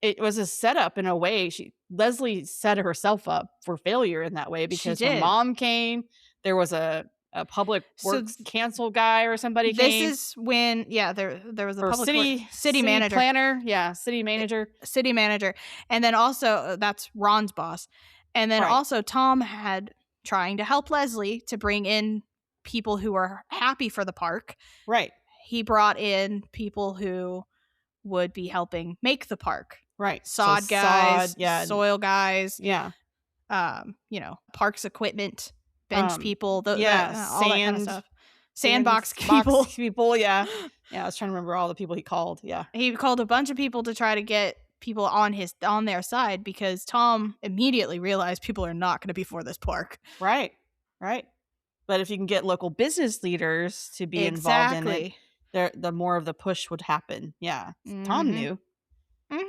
[SPEAKER 2] it was a setup in a way. Leslie set herself up for failure in that way, because her mom came. There was a public works council guy or somebody came.
[SPEAKER 1] This is when, there was a public
[SPEAKER 2] city
[SPEAKER 1] manager.
[SPEAKER 2] Planner. Yeah, city manager.
[SPEAKER 1] City manager. And then also, that's Ron's boss. And then also Tom had trying to help Leslie to bring in people who are happy for the park.
[SPEAKER 2] Right.
[SPEAKER 1] He brought in people who would be helping make the park.
[SPEAKER 2] Right.
[SPEAKER 1] Sod guys,
[SPEAKER 2] yeah.
[SPEAKER 1] soil guys.
[SPEAKER 2] Yeah.
[SPEAKER 1] Parks equipment, bench people, all that kind of stuff. Sandbox
[SPEAKER 2] people, yeah. Yeah, I was trying to remember all the people he called. Yeah.
[SPEAKER 1] He called a bunch of people to try to get people on their side because Tom immediately realized people are not going to be for this park.
[SPEAKER 2] Right. But if you can get local business leaders to be involved in it, the more of the push would happen. Yeah. Mm-hmm. Tom knew.
[SPEAKER 1] Mm-hmm.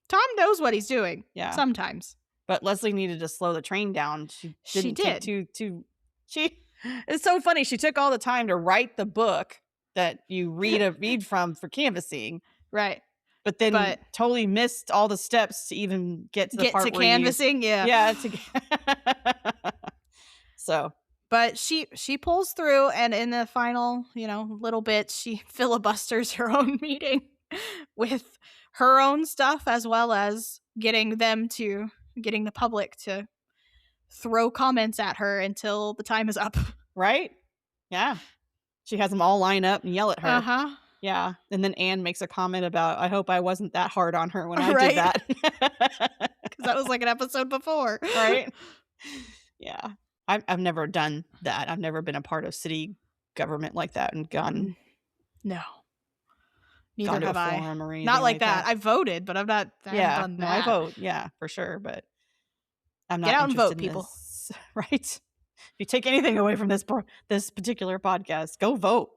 [SPEAKER 1] Tom knows what he's doing. Yeah. Sometimes.
[SPEAKER 2] But Leslie needed to slow the train down. She did. It's so funny. She took all the time to write the book that you read from for canvassing.
[SPEAKER 1] Right.
[SPEAKER 2] But then totally missed all the steps to even get to the part where
[SPEAKER 1] canvassing.
[SPEAKER 2] Yeah. So.
[SPEAKER 1] But she pulls through, and in the final, little bit, she filibusters her own meeting with her own stuff, as well as getting the public to throw comments at her until the time is up.
[SPEAKER 2] Right? Yeah. She has them all line up and yell at her.
[SPEAKER 1] Uh-huh.
[SPEAKER 2] Yeah. And then Anne makes a comment about, I hope I wasn't that hard on her when I did that.
[SPEAKER 1] Because that was like an episode before.
[SPEAKER 2] Right? Yeah. I've never done that. I've never been a part of city government like that and gone.
[SPEAKER 1] No. Neither have I. Not like that. I voted, but I've not done that.
[SPEAKER 2] No, I vote. Yeah, for sure. But I'm not.
[SPEAKER 1] Get out and vote, people.
[SPEAKER 2] Right? If you take anything away from this particular podcast, go vote.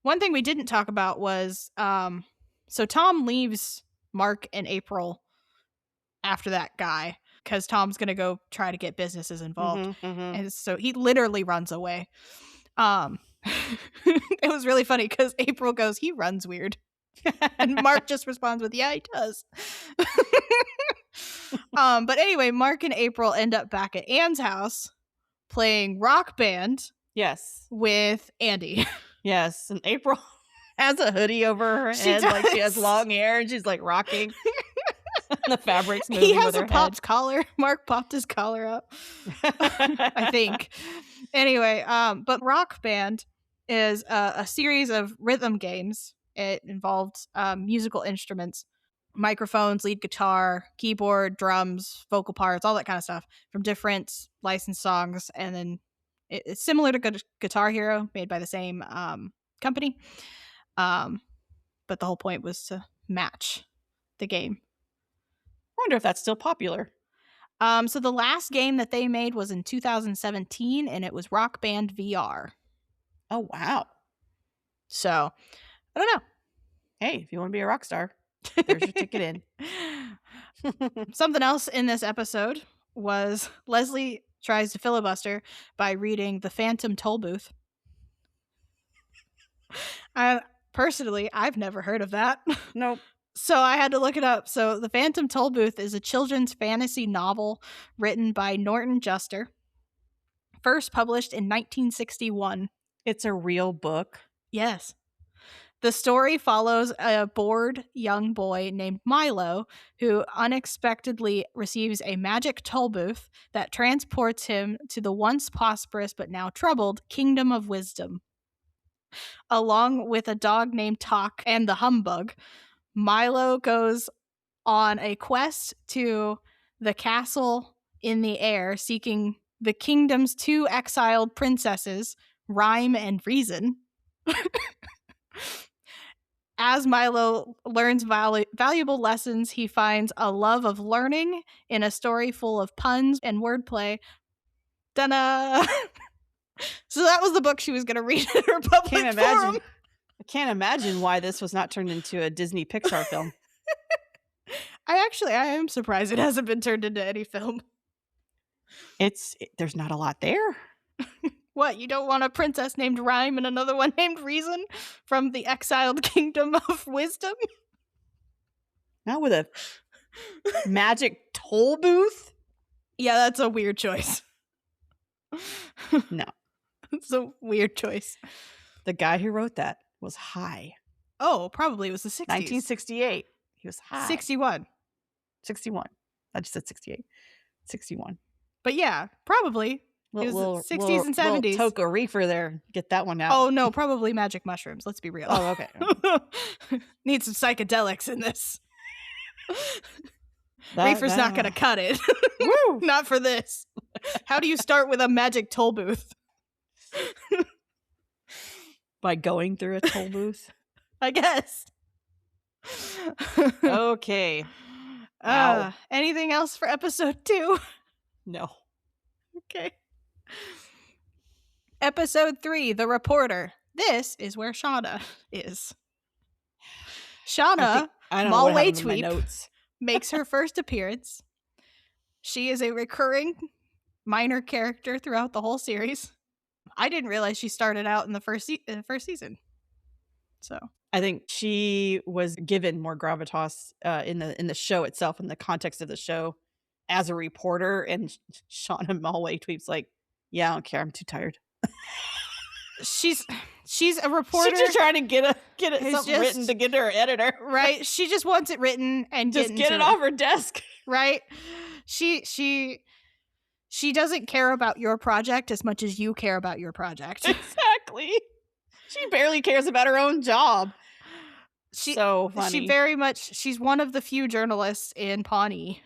[SPEAKER 1] One thing we didn't talk about was, so Tom leaves Mark and April after that guy because Tom's going to go try to get businesses involved. And so he literally runs away. It was really funny because April goes, he runs weird. And Mark just responds with, yeah, he does. But anyway, Mark and April end up back at Anne's house playing Rock Band.
[SPEAKER 2] Yes.
[SPEAKER 1] With Andy.
[SPEAKER 2] Yes. And April has a hoodie over her head. Like she has long hair and she's like rocking. The fabric's moving.
[SPEAKER 1] He has a popped collar. Mark popped his collar up. I think. Anyway, but Rock Band is a series of rhythm games. It involved musical instruments, microphones, lead guitar, keyboard, drums, vocal parts, all that kind of stuff from different licensed songs. And then it's similar to Guitar Hero, made by the same company. But the whole point was to match the game.
[SPEAKER 2] I wonder if that's still popular.
[SPEAKER 1] So the last game that they made was in 2017, and it was Rock Band VR.
[SPEAKER 2] Oh, wow.
[SPEAKER 1] So, I don't know.
[SPEAKER 2] Hey, if you want to be a rock star, there's your ticket in.
[SPEAKER 1] Something else in this episode was Leslie tries to filibuster by reading The Phantom Tollbooth. Personally, I've never heard of that.
[SPEAKER 2] Nope.
[SPEAKER 1] So I had to look it up. So The Phantom Tollbooth is a children's fantasy novel written by Norton Juster, first published in 1961.
[SPEAKER 2] It's a real book?
[SPEAKER 1] Yes. The story follows a bored young boy named Milo who unexpectedly receives a magic toll booth that transports him to the once prosperous but now troubled Kingdom of Wisdom. Along with a dog named Talk and the Humbug, Milo goes on a quest to the castle in the air, seeking the kingdom's two exiled princesses, Rhyme and Reason. As Milo learns valuable lessons, he finds a love of learning in a story full of puns and wordplay. Ta-da! So that was the book she was going to read at her public forum.
[SPEAKER 2] I can't imagine why this was not turned into a Disney Pixar film.
[SPEAKER 1] I am surprised it hasn't been turned into any film.
[SPEAKER 2] There's not a lot there.
[SPEAKER 1] What, you don't want a princess named Rhyme and another one named Reason from the exiled Kingdom of Wisdom?
[SPEAKER 2] Not with a magic toll booth?
[SPEAKER 1] Yeah, that's a weird choice.
[SPEAKER 2] No.
[SPEAKER 1] It's a weird choice.
[SPEAKER 2] The guy who wrote that was high.
[SPEAKER 1] Oh, probably it was the 60s.
[SPEAKER 2] 1968. He was high.
[SPEAKER 1] 61.
[SPEAKER 2] 61. I just said 68. 61.
[SPEAKER 1] But yeah, probably. It was the 60s and 70s.
[SPEAKER 2] Little Toca reefer there. Get that one out.
[SPEAKER 1] Oh, no, probably magic mushrooms. Let's be real.
[SPEAKER 2] Oh, okay.
[SPEAKER 1] Need some psychedelics in this. Reefer's not going to cut it. Woo! Not for this. How do you start with a magic toll booth?
[SPEAKER 2] By going through a toll booth?
[SPEAKER 1] I guess.
[SPEAKER 2] Okay. Wow.
[SPEAKER 1] Anything else for episode 2?
[SPEAKER 2] No.
[SPEAKER 1] Okay. Episode 3, The Reporter. This is where Shauna is. Shauna, Malway Tweep, makes her first appearance. She is a recurring minor character throughout the whole series. I didn't realize she started out in the first season. So
[SPEAKER 2] I think she was given more gravitas in the show itself, in the context of the show, as a reporter. And Shauna Malway Tweep's like, "Yeah, I don't care. I'm too tired."
[SPEAKER 1] She's a reporter.
[SPEAKER 2] She's just trying to get something written to get to her editor,
[SPEAKER 1] right? She just wants it written and
[SPEAKER 2] just get it off her desk,
[SPEAKER 1] right? She doesn't care about your project as much as you care about your project.
[SPEAKER 2] Exactly. She barely cares about her own job. So funny.
[SPEAKER 1] She's one of the few journalists in Pawnee,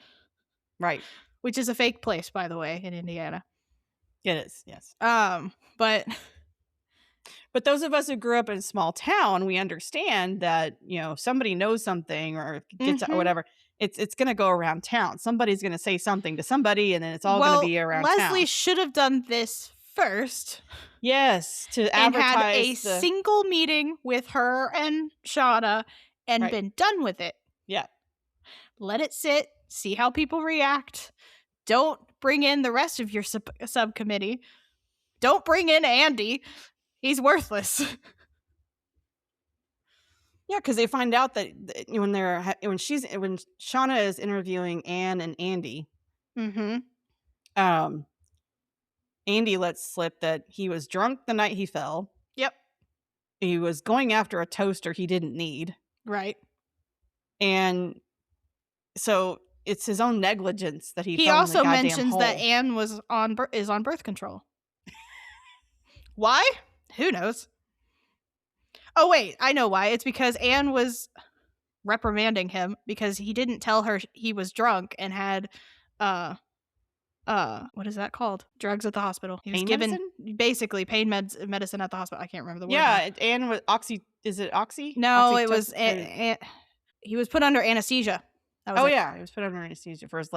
[SPEAKER 2] right?
[SPEAKER 1] Which is a fake place, by the way, in Indiana.
[SPEAKER 2] It is, yes.
[SPEAKER 1] But
[SPEAKER 2] those of us who grew up in a small town, we understand that, somebody knows something or gets or whatever. It's going to go around town. Somebody's going to say something to somebody, and then it's all going to be around town.
[SPEAKER 1] Leslie should have done this first.
[SPEAKER 2] Yes, to advertise.
[SPEAKER 1] And had a single meeting with her and Shauna and been done with it.
[SPEAKER 2] Yeah.
[SPEAKER 1] Let it sit. See how people react. Don't bring in the rest of your subcommittee. Don't bring in Andy. He's worthless.
[SPEAKER 2] Yeah, because they find out that when Shauna is interviewing Anne and Andy, Andy lets slip that he was drunk the night he fell.
[SPEAKER 1] Yep.
[SPEAKER 2] He was going after a toaster he didn't need.
[SPEAKER 1] Right.
[SPEAKER 2] And so it's his own negligence that he
[SPEAKER 1] also mentions that Anne is on birth control. Why? Who knows? Oh, wait. I know why. It's because Anne was reprimanding him because he didn't tell her he was drunk and had, what is that called? Drugs at the hospital. He was given basically pain medicine at the hospital. I can't remember the word.
[SPEAKER 2] Yeah, Anne was is it oxy?
[SPEAKER 1] No, it was, he was put under anesthesia.
[SPEAKER 2] He was put under anesthesia for his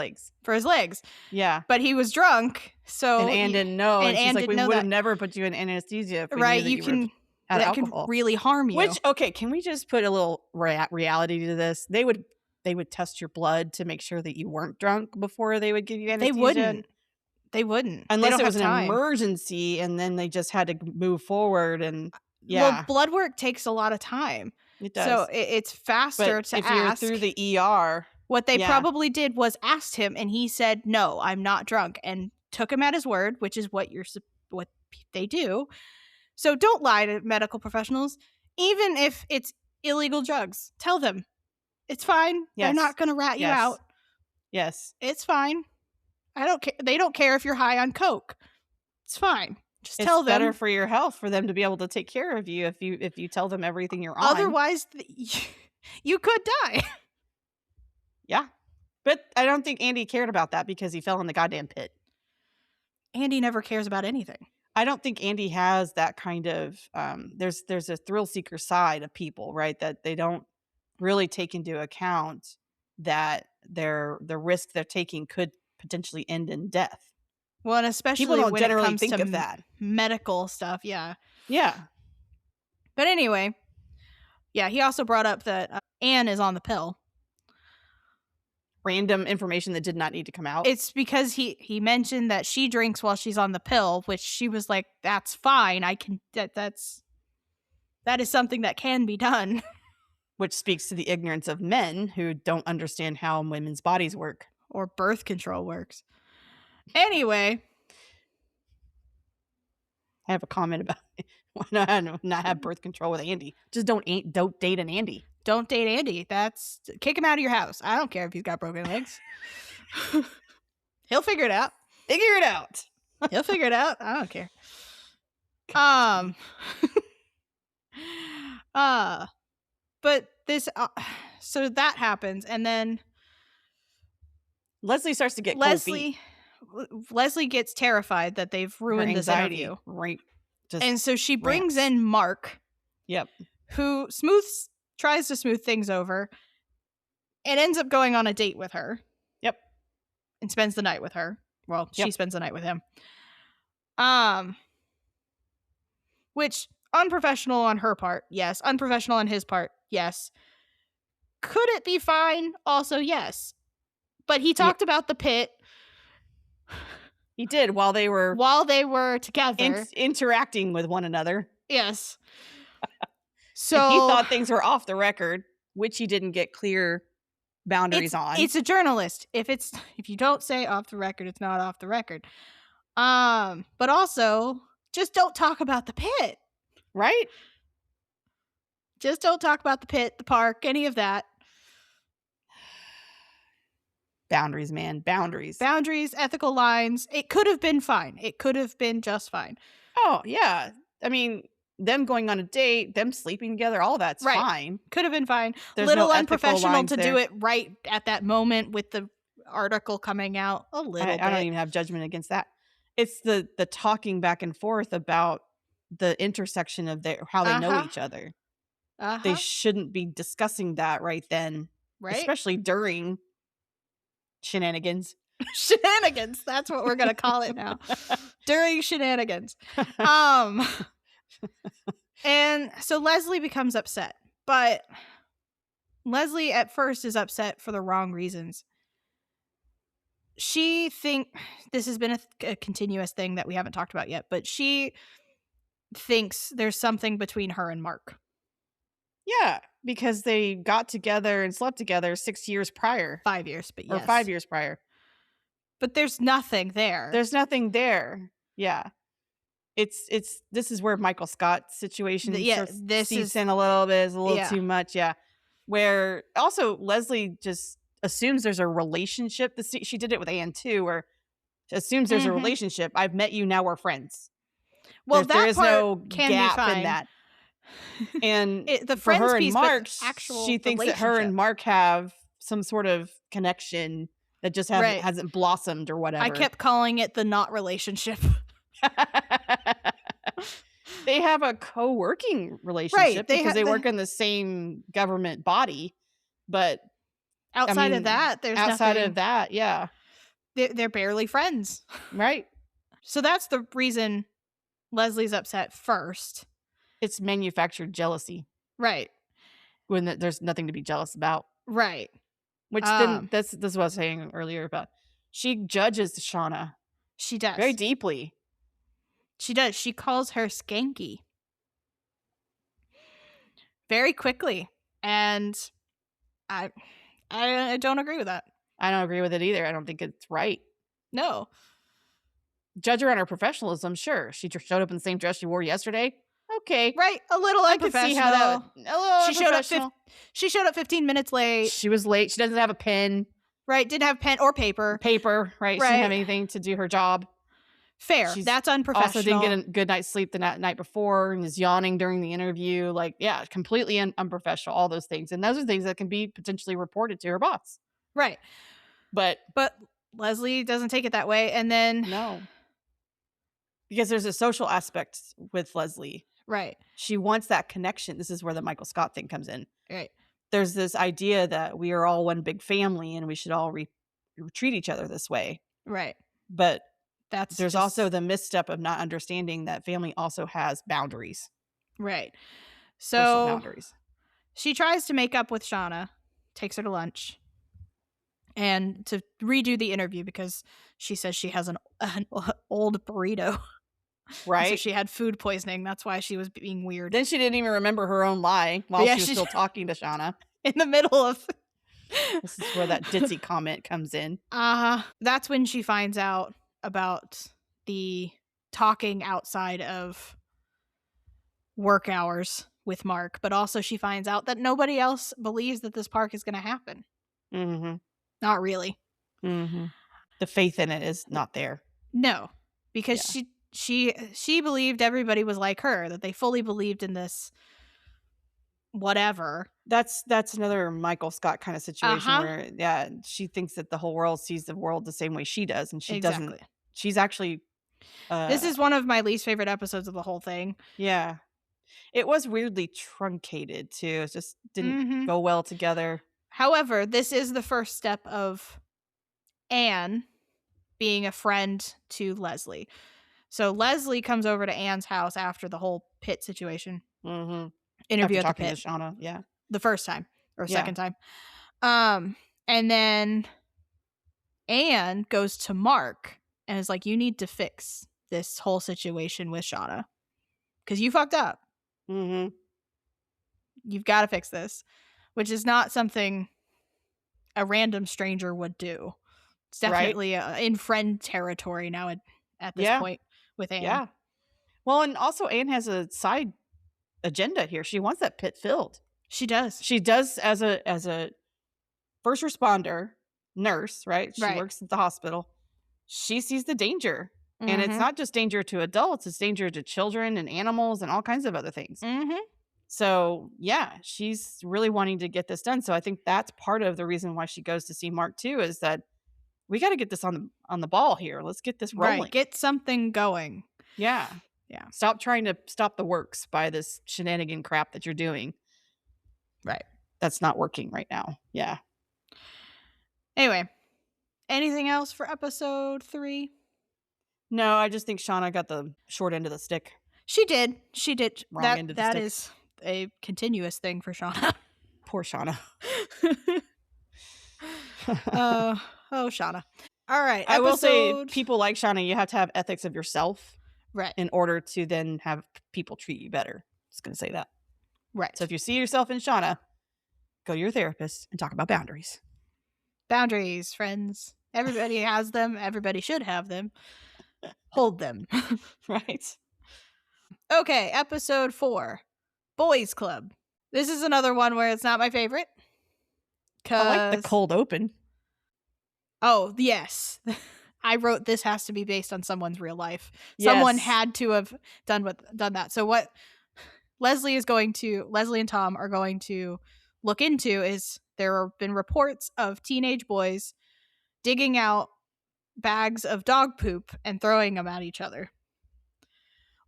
[SPEAKER 2] legs. Yeah.
[SPEAKER 1] But he was drunk, so...
[SPEAKER 2] And Anne didn't know. And she's like, we would have never put you in anesthesia if we knew that
[SPEAKER 1] that can really harm you.
[SPEAKER 2] Which, okay, can we just put a little reality to this? They would test your blood to make sure that you weren't drunk before they would give you anesthesia.
[SPEAKER 1] They wouldn't.
[SPEAKER 2] Unless it was an emergency and then they just had to move forward and... Yeah.
[SPEAKER 1] Well, blood work takes a lot of time.
[SPEAKER 2] It does.
[SPEAKER 1] So it's faster to
[SPEAKER 2] if
[SPEAKER 1] ask.
[SPEAKER 2] If you're through the ER...
[SPEAKER 1] What they probably did was asked him, and he said, "No, I'm not drunk," and took him at his word, which is what they do. So don't lie to medical professionals, even if it's illegal drugs. Tell them it's fine. Yes. They're not going to rat you out.
[SPEAKER 2] Yes,
[SPEAKER 1] it's fine. I don't care. They don't care if you're high on coke. It's fine. Just tell them.
[SPEAKER 2] It's better for your health for them to be able to take care of you if you tell them everything you're on.
[SPEAKER 1] Otherwise, you could die.
[SPEAKER 2] Yeah. But I don't think Andy cared about that because he fell in the goddamn pit.
[SPEAKER 1] Andy never cares about anything.
[SPEAKER 2] I don't think Andy has that kind of there's a thrill seeker side of people, right? That they don't really take into account that the risk they're taking could potentially end in death.
[SPEAKER 1] Well, and especially
[SPEAKER 2] people don't
[SPEAKER 1] when
[SPEAKER 2] generally
[SPEAKER 1] it comes
[SPEAKER 2] think
[SPEAKER 1] to
[SPEAKER 2] of that.
[SPEAKER 1] Medical stuff, yeah.
[SPEAKER 2] Yeah.
[SPEAKER 1] But anyway, yeah, he also brought up that Anne is on the pill.
[SPEAKER 2] Random information that did not need to come out.
[SPEAKER 1] It's because he mentioned that she drinks while she's on the pill, which she was like, "That's fine. I can. That is something that can be done."
[SPEAKER 2] Which speaks to the ignorance of men who don't understand how women's bodies work
[SPEAKER 1] or birth control works. Anyway,
[SPEAKER 2] I have a comment about why not have birth control with Andy. Just don't date an Andy.
[SPEAKER 1] Don't date Andy. Kick him out of your house. I don't care if he's got broken legs. He'll figure it out. He'll figure it out. I don't care. But this, so that happens, and then
[SPEAKER 2] Leslie starts to get cold feet.
[SPEAKER 1] Leslie gets terrified that they've ruined this interview.
[SPEAKER 2] Right.
[SPEAKER 1] And so she brings in Mark.
[SPEAKER 2] Yep.
[SPEAKER 1] Who tries to smooth things over and ends up going on a date with her.
[SPEAKER 2] Yep.
[SPEAKER 1] And spends the night with her. Well, she spends the night with him. Which, unprofessional on her part, yes. Unprofessional on his part, yes. Could it be fine? Also, yes. But he talked about the pit.
[SPEAKER 2] He did while they were
[SPEAKER 1] together.
[SPEAKER 2] Interacting with one another.
[SPEAKER 1] Yes. So
[SPEAKER 2] he thought things were off the record, which he didn't get clear boundaries on.
[SPEAKER 1] It's a journalist. If you don't say off the record, it's not off the record. But also, just don't talk about the pit.
[SPEAKER 2] Right?
[SPEAKER 1] Just don't talk about the pit, the park, any of that.
[SPEAKER 2] Boundaries, man. Boundaries.
[SPEAKER 1] Boundaries, ethical lines. It could have been fine. It could have been just fine.
[SPEAKER 2] Oh, yeah. I mean, them going on a date, them sleeping together, all that's fine.
[SPEAKER 1] Could have been fine.
[SPEAKER 2] There's
[SPEAKER 1] little
[SPEAKER 2] no
[SPEAKER 1] unprofessional to do it right at that moment with the article coming out. A little bit.
[SPEAKER 2] I don't even have judgment against that. It's the talking back and forth about the intersection of how they know each other. They shouldn't be discussing that right then.
[SPEAKER 1] Right.
[SPEAKER 2] Especially during shenanigans.
[SPEAKER 1] Shenanigans. That's what we're going to call it now. During shenanigans. And so Leslie becomes upset. But Leslie at first is upset for the wrong reasons. This has been a continuous thing that we haven't talked about yet, but she thinks there's something between her and Mark.
[SPEAKER 2] Yeah, because they got together and slept together 6 years prior.
[SPEAKER 1] 5 years, but yes.
[SPEAKER 2] Or 5 years prior.
[SPEAKER 1] But there's nothing there.
[SPEAKER 2] There's nothing there. Yeah. This is where Michael Scott's situation seeps in a little bit. Is a little too much. Yeah. Where also Leslie just assumes there's a relationship. She did it with Anne too, where she assumes there's a relationship. I've met you, now we're friends.
[SPEAKER 1] Well,
[SPEAKER 2] there is no gap in that. And
[SPEAKER 1] the
[SPEAKER 2] for her
[SPEAKER 1] piece,
[SPEAKER 2] and Mark,
[SPEAKER 1] actual
[SPEAKER 2] she thinks that her and Mark have some sort of connection that just hasn't blossomed or whatever.
[SPEAKER 1] I kept calling it the not relationship.
[SPEAKER 2] They have a co-working relationship because they work in the same government body, but
[SPEAKER 1] outside of that, there's
[SPEAKER 2] outside
[SPEAKER 1] nothing.
[SPEAKER 2] Of that, yeah,
[SPEAKER 1] they're barely friends,
[SPEAKER 2] right?
[SPEAKER 1] So that's the reason Leslie's upset first.
[SPEAKER 2] It's manufactured jealousy,
[SPEAKER 1] right?
[SPEAKER 2] When there's nothing to be jealous about,
[SPEAKER 1] right?
[SPEAKER 2] Which then this is what I was saying earlier about. She judges Shauna.
[SPEAKER 1] She does
[SPEAKER 2] very deeply.
[SPEAKER 1] She does. She calls her skanky very quickly, and I don't agree with that.
[SPEAKER 2] I don't agree with it either. I don't think it's right.
[SPEAKER 1] No.
[SPEAKER 2] Judge her on her professionalism, sure. She showed up in the same dress she wore yesterday. Okay,
[SPEAKER 1] right. A little unprofessional. I can see how that.
[SPEAKER 2] A little
[SPEAKER 1] she showed up 15 minutes late.
[SPEAKER 2] She was late. She doesn't have a pen.
[SPEAKER 1] Right. Didn't have pen or paper.
[SPEAKER 2] Right. She didn't have anything to do her job.
[SPEAKER 1] Fair. That's unprofessional.
[SPEAKER 2] Also didn't get a good night's sleep the night before and is yawning during the interview. Like, yeah, completely unprofessional, all those things. And those are things that can be potentially reported to her boss.
[SPEAKER 1] Right.
[SPEAKER 2] But
[SPEAKER 1] Leslie doesn't take it that way. And then...
[SPEAKER 2] No. Because there's a social aspect with Leslie.
[SPEAKER 1] Right.
[SPEAKER 2] She wants that connection. This is where the Michael Scott thing comes in.
[SPEAKER 1] Right.
[SPEAKER 2] There's this idea that we are all one big family and we should all treat each other this way.
[SPEAKER 1] Right.
[SPEAKER 2] But... There's also the misstep of not understanding that family also has boundaries.
[SPEAKER 1] Right. So boundaries. She tries to make up with Shauna, takes her to lunch, and to redo the interview because she says she has an old burrito.
[SPEAKER 2] Right.
[SPEAKER 1] So she had food poisoning. That's why she was being weird.
[SPEAKER 2] Then she didn't even remember her own lie while she was still talking to Shauna.
[SPEAKER 1] In the middle of...
[SPEAKER 2] This is where that ditzy comment comes in.
[SPEAKER 1] That's when she finds out about the talking outside of work hours with Mark, but also she finds out that nobody else believes that this park is going to happen.
[SPEAKER 2] Mm-hmm.
[SPEAKER 1] Not really.
[SPEAKER 2] Mm-hmm. The faith in it is not there.
[SPEAKER 1] No, because she believed everybody was like her, that they fully believed in this whatever.
[SPEAKER 2] That's another Michael Scott kind of situation where, she thinks that the whole world sees the world the same way she does, and she doesn't. She's actually.
[SPEAKER 1] This is one of my least favorite episodes of the whole thing.
[SPEAKER 2] Yeah. It was weirdly truncated, too. It just didn't go well together.
[SPEAKER 1] However, this is the first step of Anne being a friend to Leslie. So Leslie comes over to Anne's house after the whole pit situation.
[SPEAKER 2] Mm-hmm.
[SPEAKER 1] Interview
[SPEAKER 2] after
[SPEAKER 1] at the pit.
[SPEAKER 2] To Shauna, yeah.
[SPEAKER 1] The first time or second time. And then Anne goes to Mark and is like, you need to fix this whole situation with Shauna because you fucked up.
[SPEAKER 2] Mm-hmm.
[SPEAKER 1] You've got to fix this, which is not something a random stranger would do. It's definitely in friend territory now at this point with Anne.
[SPEAKER 2] Yeah. Well, and also Anne has a side agenda here. She wants that pit filled.
[SPEAKER 1] She does.
[SPEAKER 2] She does as a first responder nurse, right? She works at the hospital. She sees the danger. And it's not just danger to adults, it's danger to children and animals and all kinds of other things.
[SPEAKER 1] Mm-hmm.
[SPEAKER 2] So, she's really wanting to get this done. So I think that's part of the reason why she goes to see Mark too, is that we got to get this on the ball here. Let's get this rolling.
[SPEAKER 1] Right. Get something going.
[SPEAKER 2] Yeah. Yeah. Stop trying to stop the works by this shenanigan crap that you're doing.
[SPEAKER 1] Right.
[SPEAKER 2] That's not working right now. Yeah.
[SPEAKER 1] Anyway, anything else for episode 3?
[SPEAKER 2] No, I just think Shauna got the short end of the stick.
[SPEAKER 1] She did.
[SPEAKER 2] Wrong end of the stick.
[SPEAKER 1] That is a continuous thing for Shauna.
[SPEAKER 2] Poor Shauna.
[SPEAKER 1] Shauna. All right.
[SPEAKER 2] I will say, people like Shauna, you have to have ethics of yourself.
[SPEAKER 1] Right.
[SPEAKER 2] In order to then have people treat you better. Just going to say that.
[SPEAKER 1] Right.
[SPEAKER 2] So if you see yourself in Shauna, go to your therapist and talk about boundaries.
[SPEAKER 1] Boundaries, friends. Everybody has them. Everybody should have them. Hold them.
[SPEAKER 2] Right.
[SPEAKER 1] Okay, episode 4. Boys Club. This is another one where it's not my favorite.
[SPEAKER 2] I like the cold open.
[SPEAKER 1] Oh, yes. I wrote this has to be based on someone's real life.
[SPEAKER 2] Yes.
[SPEAKER 1] Someone had to have done that. So what Leslie and Tom are going to look into is there have been reports of teenage boys digging out bags of dog poop and throwing them at each other.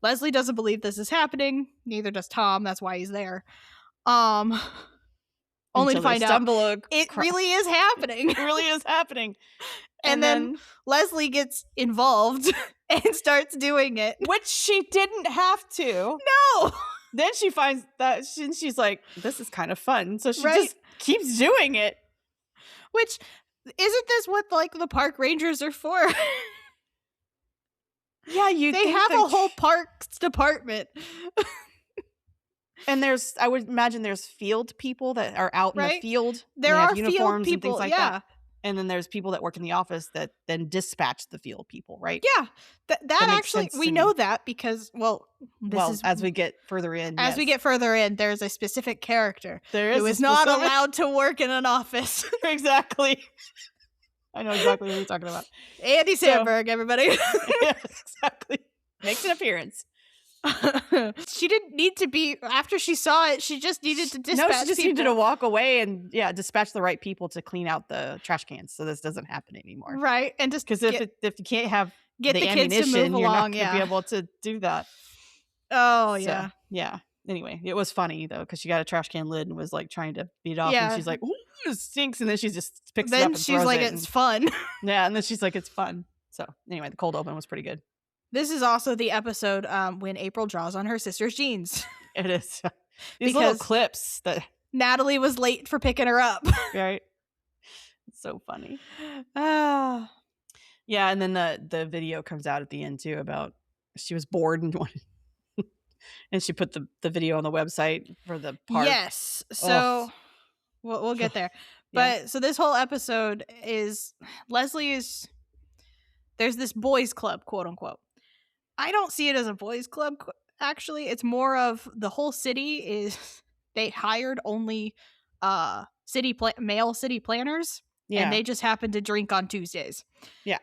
[SPEAKER 1] Leslie doesn't believe this is happening. Neither does Tom. That's why he's there. Only to find out it really is happening.
[SPEAKER 2] It really is happening.
[SPEAKER 1] And then Leslie gets involved and starts doing it.
[SPEAKER 2] Which she didn't have to.
[SPEAKER 1] No!
[SPEAKER 2] Then she finds that she's like, this is kind of fun. So she just keeps doing it.
[SPEAKER 1] Which, isn't this what the park rangers are for?
[SPEAKER 2] Yeah,
[SPEAKER 1] they have a whole parks department.
[SPEAKER 2] And I would imagine there's field people that are out in the field.
[SPEAKER 1] There are
[SPEAKER 2] uniforms
[SPEAKER 1] field people,
[SPEAKER 2] and things like that. And then there's people that work in the office that then dispatch the field people, right?
[SPEAKER 1] Yeah. That actually, we know that because,
[SPEAKER 2] as we get further in.
[SPEAKER 1] As we get further in, there's a specific character who is not
[SPEAKER 2] specific
[SPEAKER 1] allowed to work in an office.
[SPEAKER 2] Exactly. I know exactly what you're talking about.
[SPEAKER 1] Andy Samberg, everybody.
[SPEAKER 2] Yes, exactly. Makes an appearance.
[SPEAKER 1] She didn't need to be, after she saw it, she just needed to dispatch
[SPEAKER 2] No, she just needed to walk away and dispatch the right people to clean out the trash cans so this doesn't happen anymore.
[SPEAKER 1] Right. And just
[SPEAKER 2] because if you can't have
[SPEAKER 1] the
[SPEAKER 2] ammunition,
[SPEAKER 1] kids to move
[SPEAKER 2] you're
[SPEAKER 1] along,
[SPEAKER 2] not going to be able to do that.
[SPEAKER 1] Oh, yeah.
[SPEAKER 2] Yeah. Anyway, it was funny though, because she got a trash can lid and was like trying to beat it off, and she's like, "Ooh, it stinks," and then she just picks it up and
[SPEAKER 1] she's
[SPEAKER 2] throws
[SPEAKER 1] like,
[SPEAKER 2] it.
[SPEAKER 1] "It's fun."
[SPEAKER 2] Yeah, and then she's like, "It's fun." So anyway, the cold open was pretty good.
[SPEAKER 1] This is also the episode when April draws on her sister's jeans.
[SPEAKER 2] It is. These little clips that
[SPEAKER 1] Natalie was late for picking her up.
[SPEAKER 2] Right. It's so funny. Yeah, and then the video comes out at the end too about she was bored and wanted. And she put the video on the website for the park.
[SPEAKER 1] Yes. So we'll get there. But so this whole episode is there's this boys club, quote unquote. I don't see it as a boys club, actually. It's more of the whole city is they hired only male city planners. Yeah. And they just happen to drink on Tuesdays. Yeah.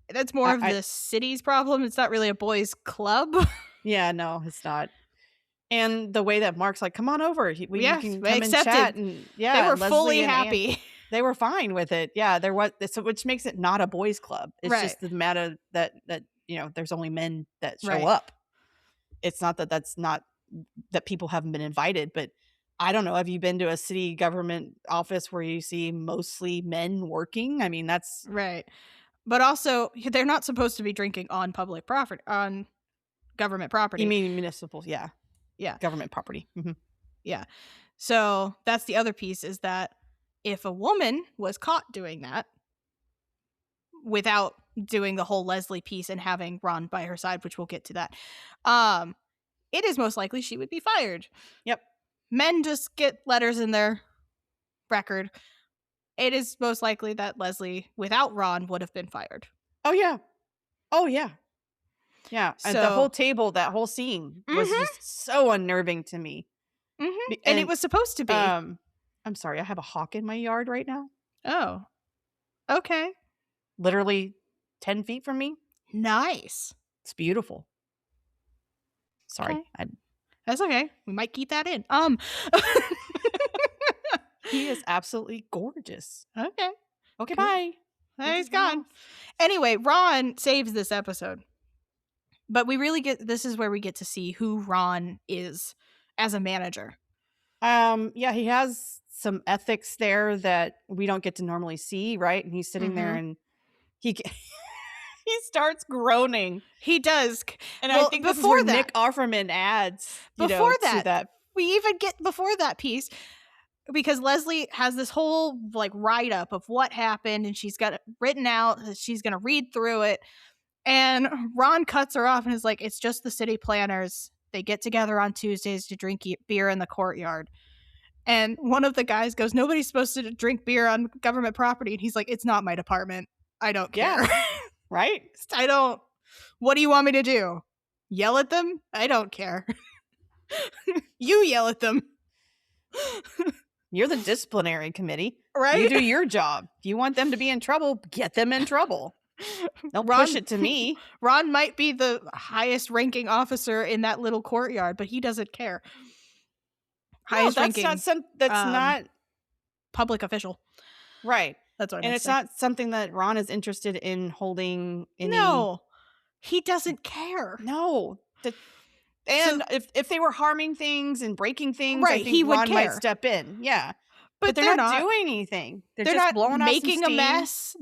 [SPEAKER 1] That's more of the city's problem. It's not really a boys club.
[SPEAKER 2] Yeah, no, it's not. And the way that Mark's like, come on over. You can come and chat. And
[SPEAKER 1] they were fully happy.
[SPEAKER 2] They were fine with it. Yeah, there was, so which makes it not a boys' club. It's just the matter that there's only men that show up. It's not that people haven't been invited, but I don't know. Have you been to a city government office where you see mostly men working? I mean, that's
[SPEAKER 1] right. But also, they're not supposed to be drinking on public property, on government property.
[SPEAKER 2] You mean municipal?
[SPEAKER 1] Yeah.
[SPEAKER 2] Government property. Mm-hmm.
[SPEAKER 1] Yeah. So that's the other piece, is that if a woman was caught doing that without doing the whole Leslie piece and having Ron by her side, which we'll get to that, it is most likely she would be fired.
[SPEAKER 2] Yep.
[SPEAKER 1] Men just get letters in their record. It is most likely that Leslie, without Ron, would have been fired.
[SPEAKER 2] Oh, yeah. Yeah. So, and the whole table, that whole scene was just so unnerving to me.
[SPEAKER 1] Mm-hmm. And it was supposed to be.
[SPEAKER 2] I'm sorry, I have a hawk in my yard right now.
[SPEAKER 1] Oh. Okay.
[SPEAKER 2] Literally 10 feet from me.
[SPEAKER 1] Nice.
[SPEAKER 2] It's beautiful. Sorry.
[SPEAKER 1] Okay. That's okay. We might keep that in.
[SPEAKER 2] He is absolutely gorgeous.
[SPEAKER 1] Okay.
[SPEAKER 2] Okay, bye.
[SPEAKER 1] He's gone. Anyway, Ron saves this episode. But this is where we get to see who Ron is as a manager.
[SPEAKER 2] Yeah, he has some ethics there that we don't get to normally see, right? And he's sitting there and he starts groaning.
[SPEAKER 1] He does.
[SPEAKER 2] And I think before that, Nick Offerman adds
[SPEAKER 1] before that. We even get before that piece, because Leslie has this whole write-up of what happened, and she's got it written out. She's going to read through it. And Ron cuts her off and is like, it's just the city planners. They get together on Tuesdays to drink beer in the courtyard. And one of the guys goes, nobody's supposed to drink beer on government property. And he's like, it's not my department. I don't care.
[SPEAKER 2] Yeah. Right?
[SPEAKER 1] What do you want me to do? Yell at them? I don't care. You yell at them.
[SPEAKER 2] You're the disciplinary committee.
[SPEAKER 1] Right?
[SPEAKER 2] You do your job. If you want them to be in trouble, get them in trouble. Don't push it to me.
[SPEAKER 1] Ron might be the highest ranking officer in that little courtyard, but he doesn't care. Highest ranking.
[SPEAKER 2] That's not
[SPEAKER 1] public official.
[SPEAKER 2] Right.
[SPEAKER 1] That's what I meant.
[SPEAKER 2] And it's not something that Ron is interested in holding any.
[SPEAKER 1] No. He doesn't care.
[SPEAKER 2] No. If they were harming things and breaking things, I think
[SPEAKER 1] he would
[SPEAKER 2] Ron
[SPEAKER 1] care.
[SPEAKER 2] might step in. Yeah. But they're not doing anything. They're just
[SPEAKER 1] not
[SPEAKER 2] blowing
[SPEAKER 1] making
[SPEAKER 2] off some
[SPEAKER 1] a mess.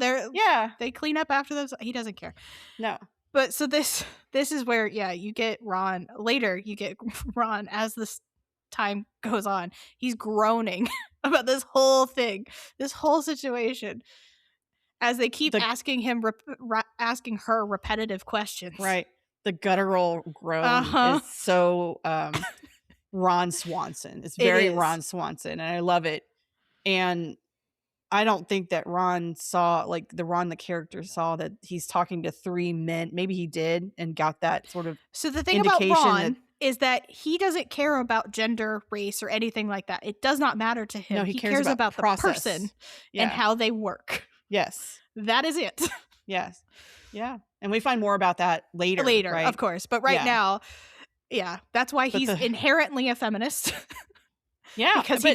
[SPEAKER 1] They clean up after those. He doesn't care.
[SPEAKER 2] No.
[SPEAKER 1] But so this is where you get Ron later. You get Ron as this time goes on. He's groaning about this whole thing, this whole situation, as they keep asking her repetitive questions.
[SPEAKER 2] Right. The guttural groan is so Ron Swanson. It's very Ron Swanson, and I love it. And I don't think that Ron saw, the character saw that he's talking to three men. Maybe he did and got that sort of.
[SPEAKER 1] So the thing about Ron is that he doesn't care about gender, race, or anything like that. It does not matter to him.
[SPEAKER 2] No, he cares about
[SPEAKER 1] the person and how they work.
[SPEAKER 2] Yes.
[SPEAKER 1] That is it.
[SPEAKER 2] Yes. Yeah. And we find more about that later. Right?
[SPEAKER 1] Of course. But right now, that's why he's inherently a feminist.
[SPEAKER 2] Yeah,
[SPEAKER 1] because he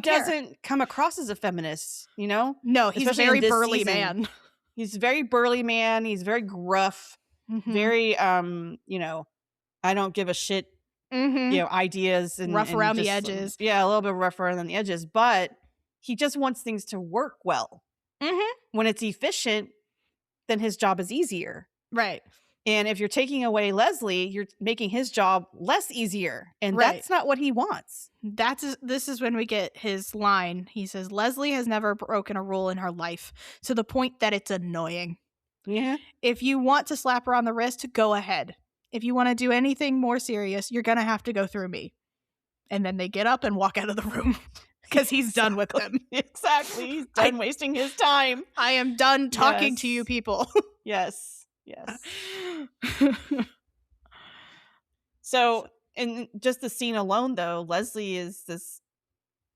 [SPEAKER 2] doesn't come across as a feminist,
[SPEAKER 1] No, he's a very burly man.
[SPEAKER 2] He's a very burly man. He's very gruff, very I don't give a shit, ideas and
[SPEAKER 1] rough around the
[SPEAKER 2] just,
[SPEAKER 1] edges.
[SPEAKER 2] Yeah, a little bit rough around the edges, but he just wants things to work well.
[SPEAKER 1] Mm-hmm.
[SPEAKER 2] When it's efficient, then his job is easier.
[SPEAKER 1] Right.
[SPEAKER 2] And if you're taking away Leslie, you're making his job less easier. And that's not what he wants.
[SPEAKER 1] This is when we get his line. He says, Leslie has never broken a rule in her life, to the point that it's annoying.
[SPEAKER 2] Yeah.
[SPEAKER 1] If you want to slap her on the wrist, go ahead. If you want to do anything more serious, you're going to have to go through me. And then they get up and walk out of the room because he's done with them.
[SPEAKER 2] Exactly. He's done wasting his time.
[SPEAKER 1] I am done talking to you people.
[SPEAKER 2] Yes. So, in just the scene alone, though, Leslie is this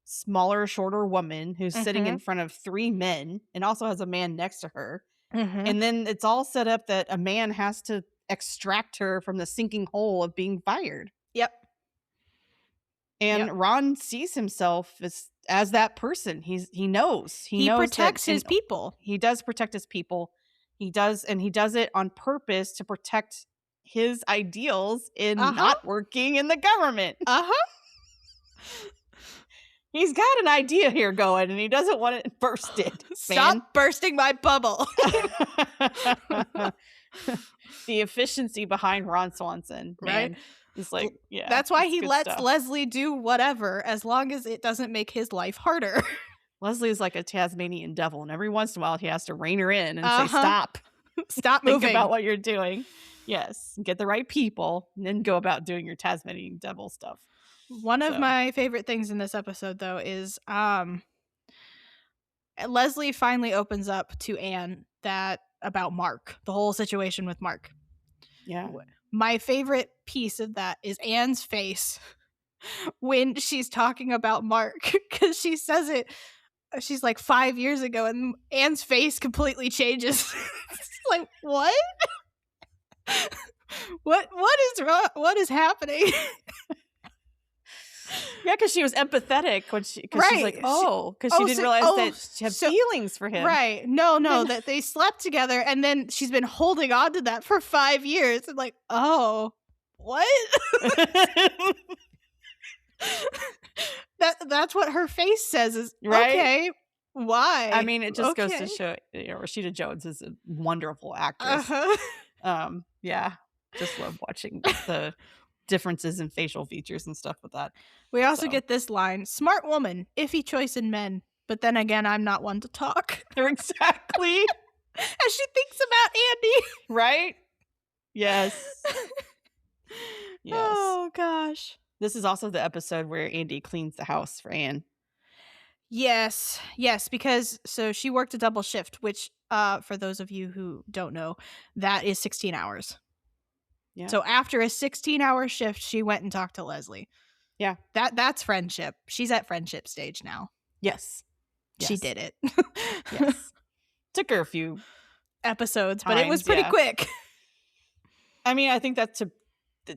[SPEAKER 2] smaller, shorter woman who's sitting in front of three men and also has a man next to her. And then it's all set up that a man has to extract her from the sinking hole of being fired.
[SPEAKER 1] Yep.
[SPEAKER 2] And Ron sees himself as that person. He knows.
[SPEAKER 1] He protects his people.
[SPEAKER 2] He does protect his people. He does it on purpose to protect his ideals in not working in the government. He's got an idea here going, and he doesn't want it bursted.
[SPEAKER 1] Stop bursting my bubble.
[SPEAKER 2] The efficiency behind Ron Swanson, man.
[SPEAKER 1] Right?
[SPEAKER 2] It's like, yeah.
[SPEAKER 1] That's why he lets Leslie do whatever, as long as it doesn't make his life harder.
[SPEAKER 2] Leslie is like a Tasmanian devil, and every once in a while he has to rein her in and say, stop.
[SPEAKER 1] Stop moving.
[SPEAKER 2] Think about what you're doing. Yes. Get the right people, and then go about doing your Tasmanian devil stuff.
[SPEAKER 1] One of my favorite things in this episode, though, is Leslie finally opens up to Anne about Mark, the whole situation with Mark.
[SPEAKER 2] Yeah.
[SPEAKER 1] My favorite piece of that is Anne's face when she's talking about Mark, because she says it, she's like 5 years ago, and Anne's face completely changes. It's like, what? What is wrong? What is happening?
[SPEAKER 2] Yeah, because she was empathetic when she's like, because she didn't realize that she had feelings for him.
[SPEAKER 1] Right. No, that they slept together, and then she's been holding on to that for 5 years. And like, oh, what? That's what her face says is, okay, why?
[SPEAKER 2] I mean, it just goes to show, Rashida Jones is a wonderful actress. Yeah, just love watching the differences in facial features and stuff with that.
[SPEAKER 1] We also get this line: smart woman, iffy choice in men, but then again, I'm not one to talk.
[SPEAKER 2] Exactly.
[SPEAKER 1] As she thinks about Andy.
[SPEAKER 2] Right? Yes. Yes.
[SPEAKER 1] Oh, gosh.
[SPEAKER 2] This is also the episode where Andy cleans the house for Anne.
[SPEAKER 1] Yes, because so she worked a double shift, which for those of you who don't know, that is 16 hours. Yeah. So after a 16-hour shift, she went and talked to Leslie.
[SPEAKER 2] Yeah.
[SPEAKER 1] That's friendship. She's at friendship stage now.
[SPEAKER 2] Yes.
[SPEAKER 1] She did it.
[SPEAKER 2] Yes. Took her a few
[SPEAKER 1] episodes, but it was pretty quick.
[SPEAKER 2] I mean, I think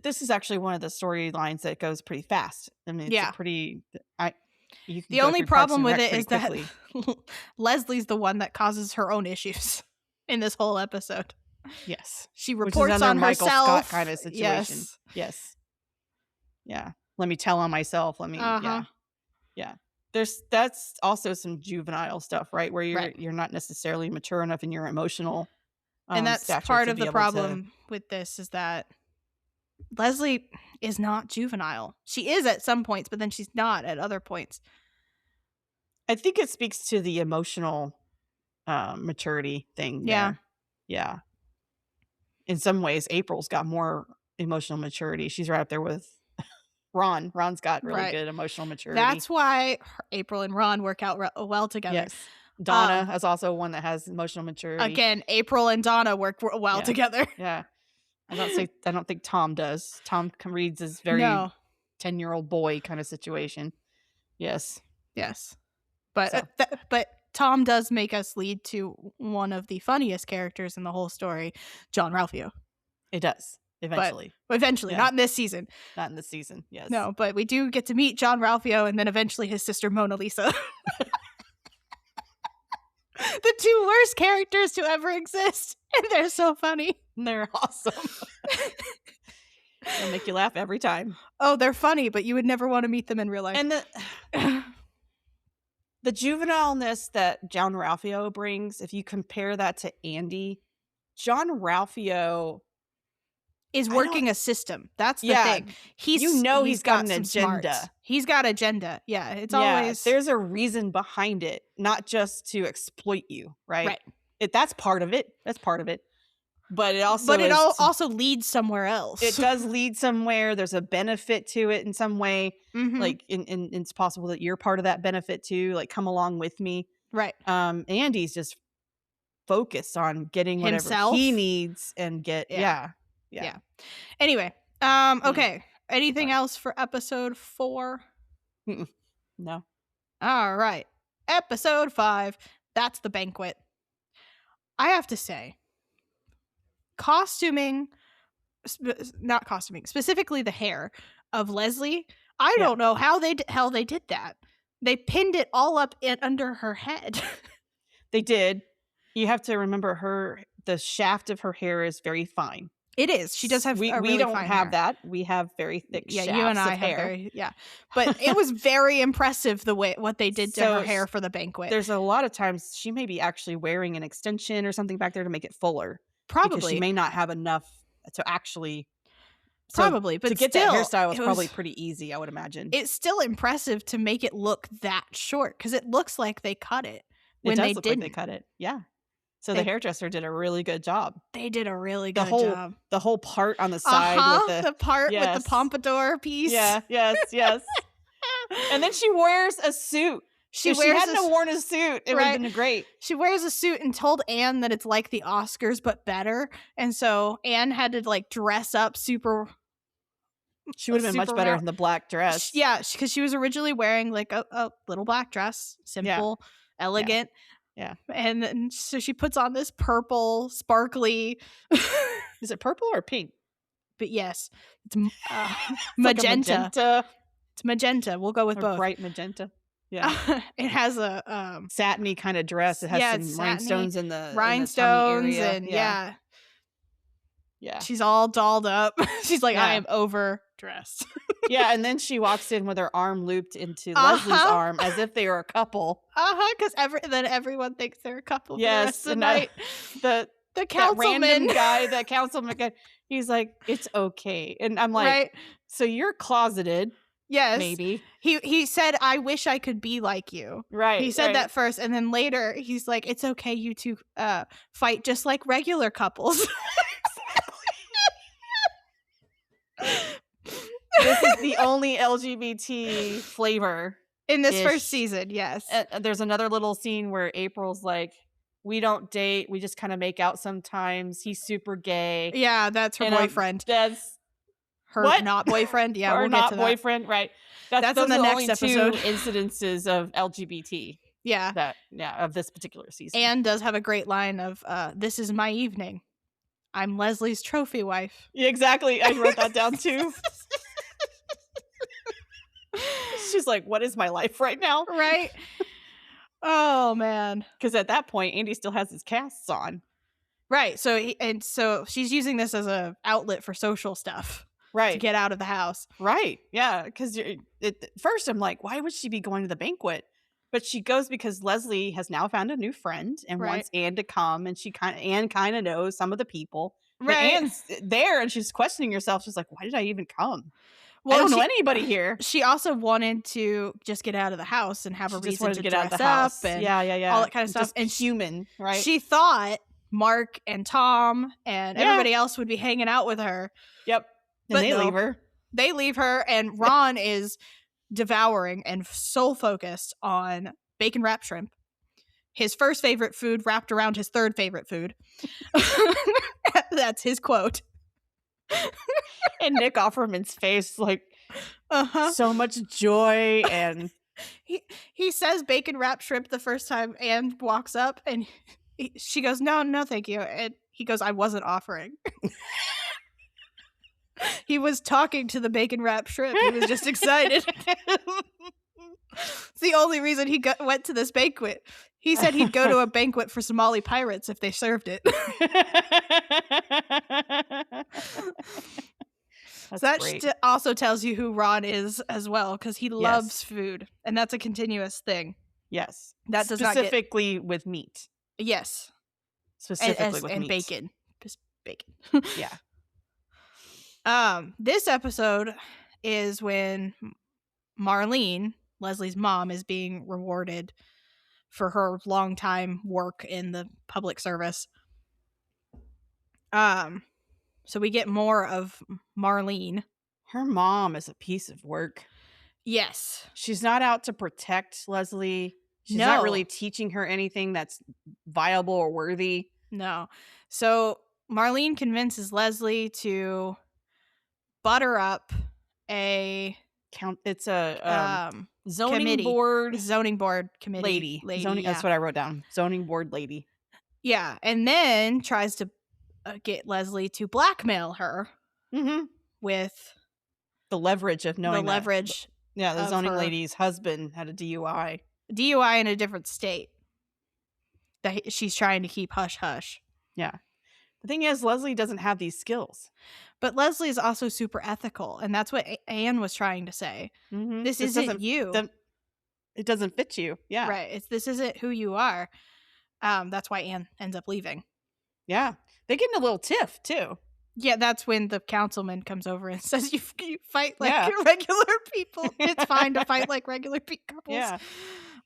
[SPEAKER 2] this is actually one of the storylines that goes pretty fast. I mean, it's a pretty...
[SPEAKER 1] The only problem with it is that Leslie's the one that causes her own issues in this whole episode.
[SPEAKER 2] Yes.
[SPEAKER 1] She reports on
[SPEAKER 2] Michael
[SPEAKER 1] herself.
[SPEAKER 2] Scott kind of situation. Yes. Yeah. Let me tell on myself. Let me Yeah. That's also some juvenile stuff, right? Where you're not necessarily mature enough in your emotional
[SPEAKER 1] and that's part of the problem with this is that Leslie is not juvenile. She is at some points, but then she's not at other points.
[SPEAKER 2] I think it speaks to the emotional maturity thing.
[SPEAKER 1] Yeah.
[SPEAKER 2] Yeah. In some ways, April's got more emotional maturity. She's right up there with Ron. Ron's got really good emotional maturity.
[SPEAKER 1] That's why April and Ron work out well together.
[SPEAKER 2] Yes. Donna is also one that has emotional maturity.
[SPEAKER 1] Again, April and Donna work well together.
[SPEAKER 2] Yeah. I don't think Tom does. Tom reads as very 10-year-old boy kind of situation. Yes.
[SPEAKER 1] But but Tom does make us lead to one of the funniest characters in the whole story, John Ralphio.
[SPEAKER 2] It does. Eventually.
[SPEAKER 1] But eventually. Not in this season.
[SPEAKER 2] Not in this season, yes.
[SPEAKER 1] No, but we do get to meet John Ralphio and then eventually his sister Mona Lisa. The two worst characters to ever exist. And they're so funny.
[SPEAKER 2] And they're awesome. They'll make you laugh every time.
[SPEAKER 1] Oh, they're funny, but you would never want to meet them in real life.
[SPEAKER 2] And the juvenileness that John Ralphio brings, if you compare that to Andy, John Ralphio
[SPEAKER 1] is working a system. That's the thing.
[SPEAKER 2] He's got an agenda.
[SPEAKER 1] Smarts. He's got agenda. Yeah, it's always...
[SPEAKER 2] There's a reason behind it, not just to exploit you, right? That's part of it. That's part of it. But it also
[SPEAKER 1] leads somewhere else.
[SPEAKER 2] It does lead somewhere. There's a benefit to it in some way. Mm-hmm. Like, it's possible that you're part of that benefit too. Like, come along with me.
[SPEAKER 1] Right.
[SPEAKER 2] Andy's just focused on getting whatever
[SPEAKER 1] himself
[SPEAKER 2] he needs and get. Yeah.
[SPEAKER 1] Anyway. Okay. Anything else for episode 4?
[SPEAKER 2] No.
[SPEAKER 1] All right. Episode 5. That's the banquet. I have to say, specifically the hair of Leslie, I don't know how they did that. They pinned it all up under her head.
[SPEAKER 2] They did. You have to remember the shaft of her hair is very fine.
[SPEAKER 1] It is. She does have
[SPEAKER 2] we
[SPEAKER 1] really
[SPEAKER 2] don't
[SPEAKER 1] fine
[SPEAKER 2] have
[SPEAKER 1] hair.
[SPEAKER 2] that. We have very thick shafts
[SPEAKER 1] you and I
[SPEAKER 2] of
[SPEAKER 1] have
[SPEAKER 2] hair.
[SPEAKER 1] But it was very impressive what they did to her hair for the banquet.
[SPEAKER 2] There's a lot of times she may be actually wearing an extension or something back there to make it fuller.
[SPEAKER 1] Probably.
[SPEAKER 2] Because she may not have enough to actually...
[SPEAKER 1] Probably, but
[SPEAKER 2] to get
[SPEAKER 1] still,
[SPEAKER 2] that hairstyle was probably pretty easy, I would imagine.
[SPEAKER 1] It's still impressive to make it look that short because it looks like they cut it when they didn't.
[SPEAKER 2] Like they cut it, yeah. So the hairdresser did a really good job.
[SPEAKER 1] They did a really good job.
[SPEAKER 2] The whole part on the side with
[SPEAKER 1] the part with the pompadour piece.
[SPEAKER 2] Yeah, yes. And then she wears a suit. She hadn't worn a suit, it would have been great.
[SPEAKER 1] She wears a suit and told Anne that it's like the Oscars but better. And so Anne had to like dress up super.
[SPEAKER 2] She would have been much better in the black dress.
[SPEAKER 1] Yeah, because she was originally wearing like a little black dress, simple, elegant.
[SPEAKER 2] Yeah.
[SPEAKER 1] And then so she puts on this purple, sparkly.
[SPEAKER 2] Is it purple or pink?
[SPEAKER 1] But yes, it's magenta.
[SPEAKER 2] Like magenta.
[SPEAKER 1] It's magenta. We'll go with both.
[SPEAKER 2] Bright magenta. Yeah.
[SPEAKER 1] It has a
[SPEAKER 2] satiny kind of dress. It has some rhinestones in the
[SPEAKER 1] rhinestones
[SPEAKER 2] area.
[SPEAKER 1] And yeah. She's all dolled up. She's like, I am overdressed.
[SPEAKER 2] Yeah, and then she walks in with her arm looped into Leslie's arm as if they were a couple.
[SPEAKER 1] Because then everyone thinks they're a couple. Yes, for the rest of the night. The councilman,
[SPEAKER 2] that random guy, that councilman guy, he's like, it's okay, and I'm like, so you're closeted.
[SPEAKER 1] Yes,
[SPEAKER 2] maybe
[SPEAKER 1] he said, I wish I could be like you.
[SPEAKER 2] Right,
[SPEAKER 1] he said that first, and then later he's like, it's okay, you two fight just like regular couples.
[SPEAKER 2] This is the only LGBT flavor
[SPEAKER 1] in this first season. Yes.
[SPEAKER 2] There's another little scene where April's like, we don't date, we just kind of make out sometimes. He's super gay.
[SPEAKER 1] Yeah, that's her boyfriend.
[SPEAKER 2] That's
[SPEAKER 1] her not boyfriend. Yeah,
[SPEAKER 2] or
[SPEAKER 1] we'll
[SPEAKER 2] not
[SPEAKER 1] get to that.
[SPEAKER 2] Boyfriend. Right.
[SPEAKER 1] That's in the next episode.
[SPEAKER 2] 2 incidences of LGBT.
[SPEAKER 1] Yeah.
[SPEAKER 2] Of this particular season.
[SPEAKER 1] Anne does have a great line of, this is my evening. I'm Leslie's trophy wife.
[SPEAKER 2] Yeah, exactly. I wrote that down too. She's like, what is my life right now?
[SPEAKER 1] Right. Oh man.
[SPEAKER 2] Because at that point, Andy still has his casts on.
[SPEAKER 1] Right. So she's using this as a outlet for social stuff.
[SPEAKER 2] Right.
[SPEAKER 1] To get out of the house.
[SPEAKER 2] Right. Yeah. Because at first I'm like, why would she be going to the banquet? But she goes because Leslie has now found a new friend and wants Anne to come, and Anne kind of knows some of the people. But Anne's there and she's questioning herself. She's like, why did I even come? Well, I don't know anybody here.
[SPEAKER 1] She also wanted to just get out of the house and have a reason to
[SPEAKER 2] get
[SPEAKER 1] dress
[SPEAKER 2] out of the house.
[SPEAKER 1] And
[SPEAKER 2] yeah.
[SPEAKER 1] all that kind of stuff.
[SPEAKER 2] Just and human, right?
[SPEAKER 1] She thought Mark and Tom and everybody else would be hanging out with her.
[SPEAKER 2] Yep. And they leave her.
[SPEAKER 1] They leave her, and Ron is devouring and so focused on bacon wrapped shrimp. His first favorite food wrapped around his third favorite food. That's his quote.
[SPEAKER 2] And Nick Offerman's face, like, so much joy. And
[SPEAKER 1] he says bacon wrapped shrimp the first time Anne walks up, and she goes, no, thank you. And he goes, I wasn't offering. He was talking to the bacon wrapped shrimp. He was just excited. It's the only reason he went to this banquet. He said he'd go to a banquet for Somali pirates if they served it. So that also tells you who Ron is as well, because he loves food, and that's a continuous thing.
[SPEAKER 2] Yes,
[SPEAKER 1] that does
[SPEAKER 2] specifically with meat.
[SPEAKER 1] Yes,
[SPEAKER 2] specifically with
[SPEAKER 1] and
[SPEAKER 2] meat.
[SPEAKER 1] bacon. Just bacon.
[SPEAKER 2] Yeah.
[SPEAKER 1] This episode is when Marlene, Leslie's mom, is being rewarded for her long time work in the public service. So we get more of Marlene.
[SPEAKER 2] Her mom is a piece of work.
[SPEAKER 1] Yes.
[SPEAKER 2] She's not out to protect Leslie. She's not really teaching her anything that's viable or worthy.
[SPEAKER 1] No. So Marlene convinces Leslie to butter up a
[SPEAKER 2] zoning
[SPEAKER 1] board committee
[SPEAKER 2] lady. That's what I wrote down. Zoning board lady.
[SPEAKER 1] Yeah, and then tries to get Leslie to blackmail her with
[SPEAKER 2] the leverage of knowing Yeah, the zoning lady's husband had a DUI.
[SPEAKER 1] DUI in a different state that she's trying to keep hush-hush.
[SPEAKER 2] Yeah. The thing is, Leslie doesn't have these skills.
[SPEAKER 1] But Leslie is also super ethical, and that's what Anne was trying to say.
[SPEAKER 2] Mm-hmm.
[SPEAKER 1] This isn't you.
[SPEAKER 2] It doesn't fit you. Yeah.
[SPEAKER 1] Right. This isn't who you are. That's why Anne ends up leaving.
[SPEAKER 2] Yeah. They get in a little tiff, too.
[SPEAKER 1] Yeah, that's when the councilman comes over and says, you fight like regular people. It's fine to fight like regular couples.
[SPEAKER 2] Yeah.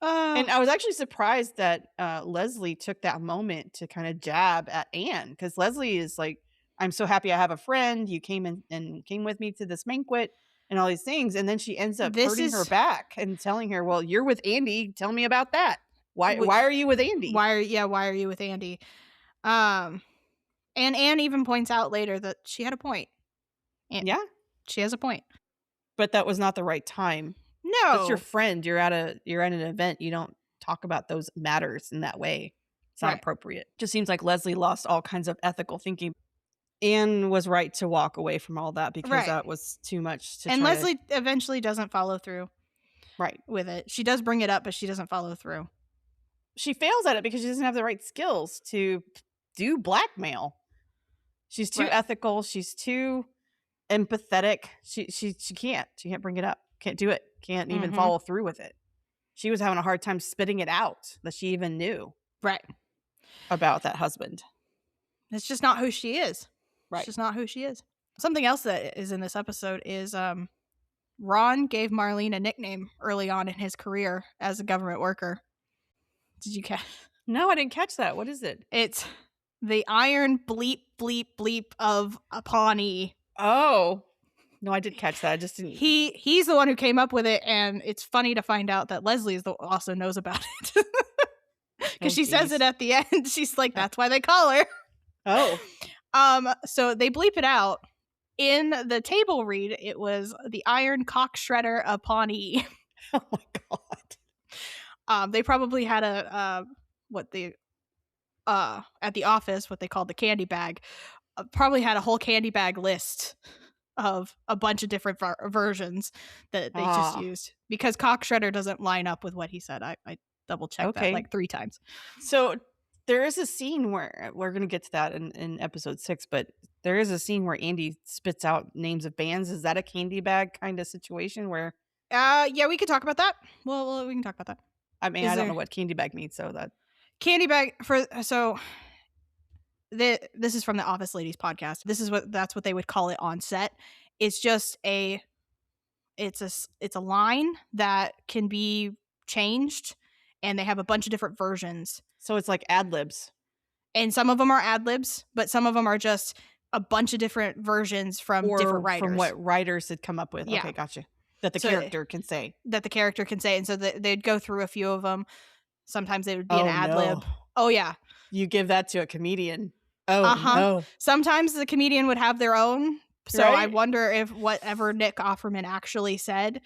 [SPEAKER 2] And I was actually surprised that Leslie took that moment to kind of jab at Anne, because Leslie is like, I'm so happy I have a friend. You came and came with me to this banquet and all these things. And then she ends up hurting her back and telling her, well, you're with Andy. Tell me about that. Why are you with Andy?
[SPEAKER 1] Why are you with Andy? And Anne even points out later that she had a point.
[SPEAKER 2] Yeah.
[SPEAKER 1] She has a point.
[SPEAKER 2] But that was not the right time.
[SPEAKER 1] No.
[SPEAKER 2] That's your friend. You're at an event. You don't talk about those matters in that way. It's not appropriate. Just seems like Leslie lost all kinds of ethical thinking. Anne was right to walk away from all that, because that was too much to
[SPEAKER 1] And Leslie eventually doesn't follow through.
[SPEAKER 2] Right.
[SPEAKER 1] With it. She does bring it up, but she doesn't follow through.
[SPEAKER 2] She fails at it because she doesn't have the right skills to do blackmail. She's too ethical. She's too empathetic. She can't. She can't bring it up. Can't do it. Can't even follow through with it. She was having a hard time spitting it out that she even knew.
[SPEAKER 1] Right.
[SPEAKER 2] About that husband.
[SPEAKER 1] It's just not who she is.
[SPEAKER 2] Right.
[SPEAKER 1] It's just not who she is. Something else that is in this episode is Ron gave Marlene a nickname early on in his career as a government worker. Did you catch?
[SPEAKER 2] No, I didn't catch that. What is it?
[SPEAKER 1] It's the iron bleep, bleep, bleep of Pawnee.
[SPEAKER 2] Oh. No, I did catch that. I just didn't.
[SPEAKER 1] He's the one who came up with it, and it's funny to find out that Leslie also knows about it. Because she says it at the end. She's like, that's why they call her.
[SPEAKER 2] Oh.
[SPEAKER 1] So they bleep it out. In the table read, it was the iron cock shredder of Pawnee.
[SPEAKER 2] Oh my god.
[SPEAKER 1] They probably had at the office, what they called the candy bag, probably had a whole candy bag list of a bunch of different versions that they just used, because cock shredder doesn't line up with what he said. I double checked that like 3 times.
[SPEAKER 2] So there is a scene where we're going to get to that in episode 6, but there is a scene where Andy spits out names of bands. Is that a candy bag kind of situation where?
[SPEAKER 1] Yeah, we could talk about that. Well, we can talk about that.
[SPEAKER 2] I mean, I don't know what candy bag means, so that
[SPEAKER 1] candy bag this is from the Office Ladies podcast. That's what they would call it on set. It's just it's a line that can be changed, and they have a bunch of different versions.
[SPEAKER 2] So it's like ad libs.
[SPEAKER 1] And some of them are ad libs, but some of them are just a bunch of different versions from different writers.
[SPEAKER 2] From what writers had come up with. Yeah. Okay, gotcha. That the character can say. And so they'd go through a few of them. Sometimes they would be an ad lib. Oh, yeah. You give that to a comedian. Oh, no.
[SPEAKER 1] Sometimes the comedian would have their own. So I wonder if whatever Nick Offerman actually said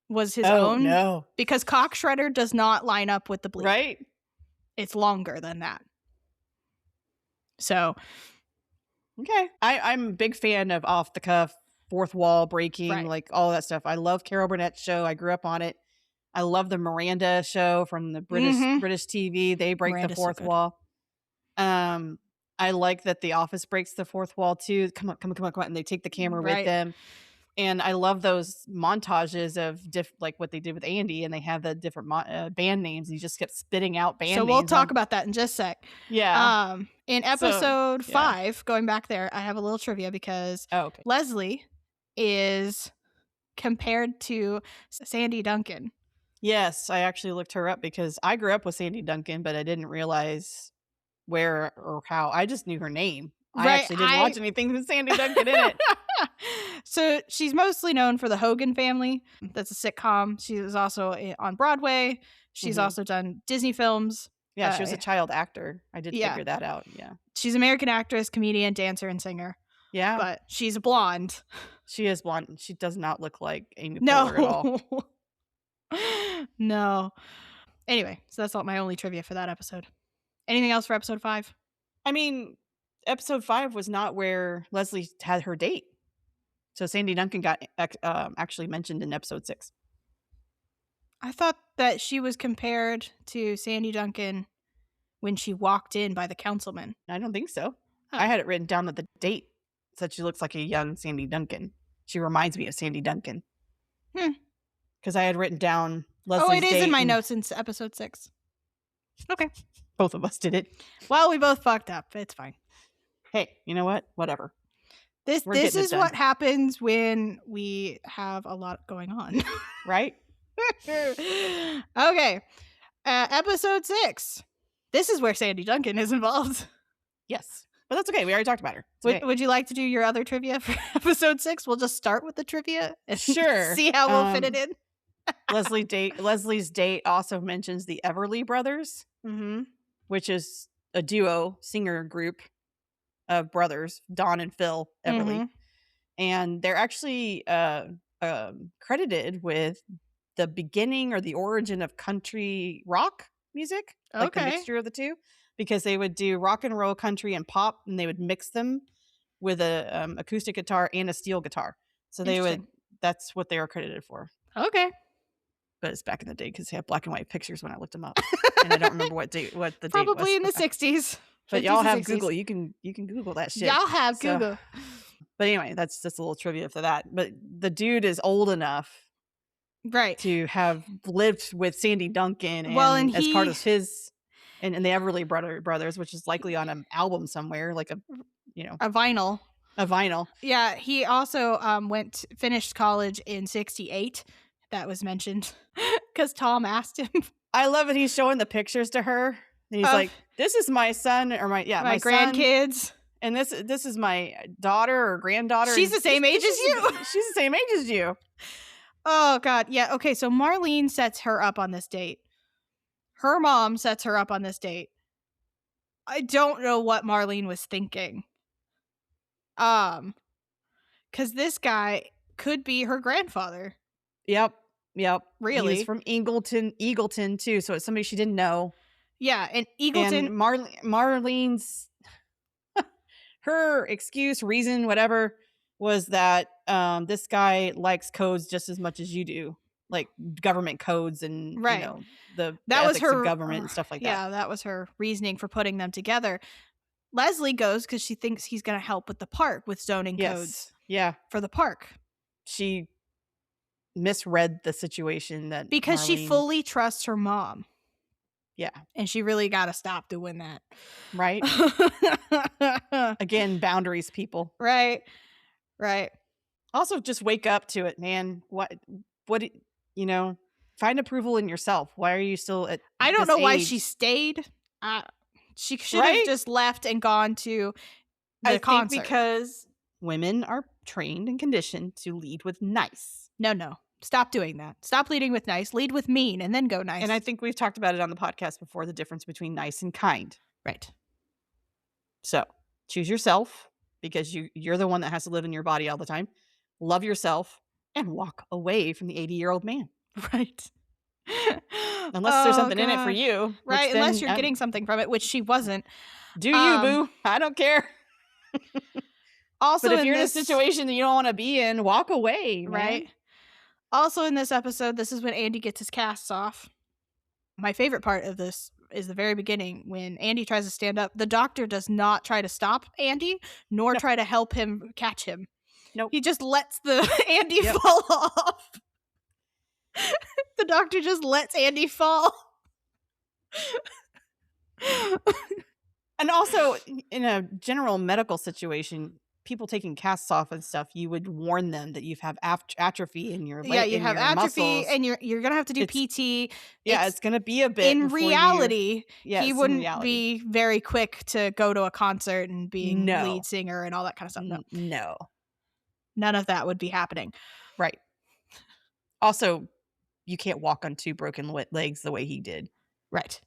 [SPEAKER 1] was his own.
[SPEAKER 2] No.
[SPEAKER 1] Because cock shredder does not line up with the bleep.
[SPEAKER 2] Right.
[SPEAKER 1] It's longer than that. So.
[SPEAKER 2] Okay. I'm a big fan of off the cuff, fourth wall breaking, like all that stuff. I love Carol Burnett's show. I grew up on it. I love the Miranda show from the British TV. They break Miranda's the fourth wall. I like that The Office breaks the fourth wall too. Come on. And they take the camera with them. And I love those montages of like what they did with Andy, and they have the different band names. He just kept spitting out band names.
[SPEAKER 1] So we'll talk about that in just a sec.
[SPEAKER 2] Yeah.
[SPEAKER 1] In episode 5, going back there, I have a little trivia because Leslie is compared to Sandy Duncan.
[SPEAKER 2] Yes, I actually looked her up because I grew up with Sandy Duncan, but I didn't realize where or how. I just knew her name. I actually didn't watch anything with Sandy Duncan in it.
[SPEAKER 1] So she's mostly known for the Hogan Family. That's a sitcom. She was also on Broadway. She's also done Disney films.
[SPEAKER 2] Yeah, she was a child actor. I did figure that out. Yeah.
[SPEAKER 1] She's an American actress, comedian, dancer, and singer.
[SPEAKER 2] Yeah.
[SPEAKER 1] But she's a blonde.
[SPEAKER 2] She is blonde. She does not look like Amy Poehler at all.
[SPEAKER 1] No. Anyway, so that's all my only trivia for that episode. Anything else for episode 5?
[SPEAKER 2] I mean, episode 5 was not where Leslie had her date. So Sandy Duncan got actually mentioned in episode 6.
[SPEAKER 1] I thought that she was compared to Sandy Duncan when she walked in by the councilman.
[SPEAKER 2] I don't think so. Oh. I had it written down that the date said she looks like a young Sandy Duncan. She reminds me of Sandy Duncan. Because I had written down Leslie's date.
[SPEAKER 1] Oh, it is in my notes since episode 6. Okay.
[SPEAKER 2] Both of us did it.
[SPEAKER 1] Well, we both fucked up. It's fine.
[SPEAKER 2] Hey, you know what? Whatever.
[SPEAKER 1] This is what happens when we have a lot going on.
[SPEAKER 2] Right?
[SPEAKER 1] Okay. Episode 6. This is where Sandy Duncan is involved.
[SPEAKER 2] Yes. But that's okay. We already talked about her.
[SPEAKER 1] Would you like to do your other trivia for episode 6? We'll just start with the trivia and
[SPEAKER 2] sure.
[SPEAKER 1] see how we'll fit it in.
[SPEAKER 2] Leslie's date also mentions the Everly Brothers, which is a duo singer group of brothers, Don and Phil Everly. And they're actually credited with the beginning or the origin of country rock music, like the mixture of the two, because they would do rock and roll, country, and pop, and they would mix them with a acoustic guitar and a steel guitar. So that's what they are credited for.
[SPEAKER 1] Okay.
[SPEAKER 2] But it's back in the day because they have black and white pictures when I looked them up, and I don't remember what the date was.
[SPEAKER 1] Probably in the 60s.
[SPEAKER 2] But y'all have 60s. Google. You can Google that shit.
[SPEAKER 1] Y'all have Google.
[SPEAKER 2] But anyway, that's just a little trivia for that. But the dude is old enough,
[SPEAKER 1] right,
[SPEAKER 2] to have lived with Sandy Duncan, and as part of his and the Everly brothers, which is likely on an album somewhere, like a vinyl. A vinyl.
[SPEAKER 1] Yeah, he also finished college in 1968. That was mentioned because Tom asked him.
[SPEAKER 2] I love it. He's showing the pictures to her. And he's like, "This is my son, or my
[SPEAKER 1] grandkids,
[SPEAKER 2] son, and this is my daughter or granddaughter.
[SPEAKER 1] She's the same age as you.
[SPEAKER 2] She's the same age as you."
[SPEAKER 1] Oh God, yeah. Okay, so Marlene sets her up on this date. Her mom sets her up on this date. I don't know what Marlene was thinking. Because this guy could be her grandfather.
[SPEAKER 2] Yep.
[SPEAKER 1] Really?
[SPEAKER 2] He's from Eagleton too, so it's somebody she didn't know.
[SPEAKER 1] Yeah, and Eagleton.
[SPEAKER 2] And Marlene's her excuse, reason, whatever, was that this guy likes codes just as much as you do, like government codes and the ethics of government and stuff like that.
[SPEAKER 1] Yeah, that was her reasoning for putting them together. Leslie goes because she thinks he's going to help with the park with zoning codes.
[SPEAKER 2] Yeah,
[SPEAKER 1] for the park.
[SPEAKER 2] She misread the situation
[SPEAKER 1] because she fully trusts her mom.
[SPEAKER 2] Yeah.
[SPEAKER 1] And she really got to stop doing that.
[SPEAKER 2] Right. Again, boundaries, people.
[SPEAKER 1] Right.
[SPEAKER 2] Also, just wake up to it, man. What, find approval in yourself. Why are you still at
[SPEAKER 1] I don't know why she stayed. She should have just left and gone to the concert.
[SPEAKER 2] Think because women are trained and conditioned to lead with nice.
[SPEAKER 1] No. Stop doing that. Stop leading with nice. Lead with mean and then go nice.
[SPEAKER 2] And I think we've talked about it on the podcast before, the difference between nice and kind.
[SPEAKER 1] Right.
[SPEAKER 2] So choose yourself because you're the one that has to live in your body all the time. Love yourself and walk away from the 80-year-old man.
[SPEAKER 1] Right.
[SPEAKER 2] Unless there's something in it for you.
[SPEAKER 1] Right. Unless you're getting something from it, which she wasn't.
[SPEAKER 2] Do you, boo? I don't care.
[SPEAKER 1] Also,
[SPEAKER 2] but if you're in a situation that you don't want to be in, walk away. Man.
[SPEAKER 1] Right. Also in this episode, this is when Andy gets his casts off. My favorite part of this is the very beginning when Andy tries to stand up. The doctor does not try to stop Andy, nor try to help him catch him.
[SPEAKER 2] Nope.
[SPEAKER 1] He just lets the Andy fall off. The doctor just lets Andy fall.
[SPEAKER 2] And also, in a general medical situation, people taking casts off and stuff, you would warn them that you have atrophy in your
[SPEAKER 1] you have atrophy
[SPEAKER 2] muscles.
[SPEAKER 1] And you're gonna have to do PT.
[SPEAKER 2] It's gonna be a bit
[SPEAKER 1] in reality. He wouldn't be very quick to go to a concert and being lead singer and all that kind of stuff.
[SPEAKER 2] No,
[SPEAKER 1] none of that would be happening.
[SPEAKER 2] Right. Also, you can't walk on 2 broken legs the way he did.
[SPEAKER 1] Right.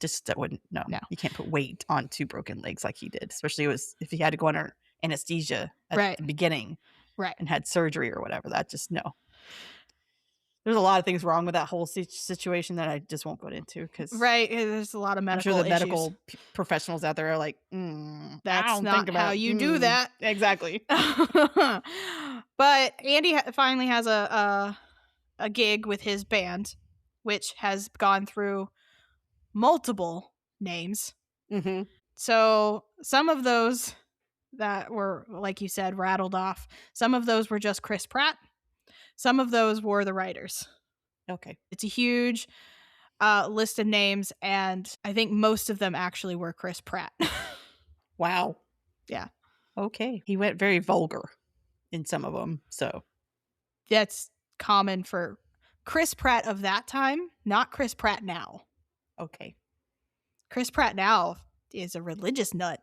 [SPEAKER 2] Just that wouldn't no. You can't put weight on 2 broken legs like he did, especially if he had to go under anesthesia at the beginning,
[SPEAKER 1] right,
[SPEAKER 2] and had surgery or whatever. That just no. There's a lot of things wrong with that whole situation that I just won't go into because
[SPEAKER 1] there's a lot of medical
[SPEAKER 2] I'm sure the
[SPEAKER 1] issues.
[SPEAKER 2] medical professionals out there are like,
[SPEAKER 1] that's not how you do that.
[SPEAKER 2] Exactly.
[SPEAKER 1] But Andy finally has a gig with his band, which has gone through multiple names.
[SPEAKER 2] Mm-hmm.
[SPEAKER 1] So some of those that were, like you said, rattled off, some of those were just Chris Pratt. Some of those were the writers.
[SPEAKER 2] Okay.
[SPEAKER 1] It's a huge list of names, and I think most of them actually were Chris Pratt.
[SPEAKER 2] Wow.
[SPEAKER 1] Yeah.
[SPEAKER 2] Okay. He went very vulgar in some of them, so.
[SPEAKER 1] That's common for Chris Pratt of that time, not Chris Pratt now.
[SPEAKER 2] Okay.
[SPEAKER 1] Chris Pratt now is a religious nut.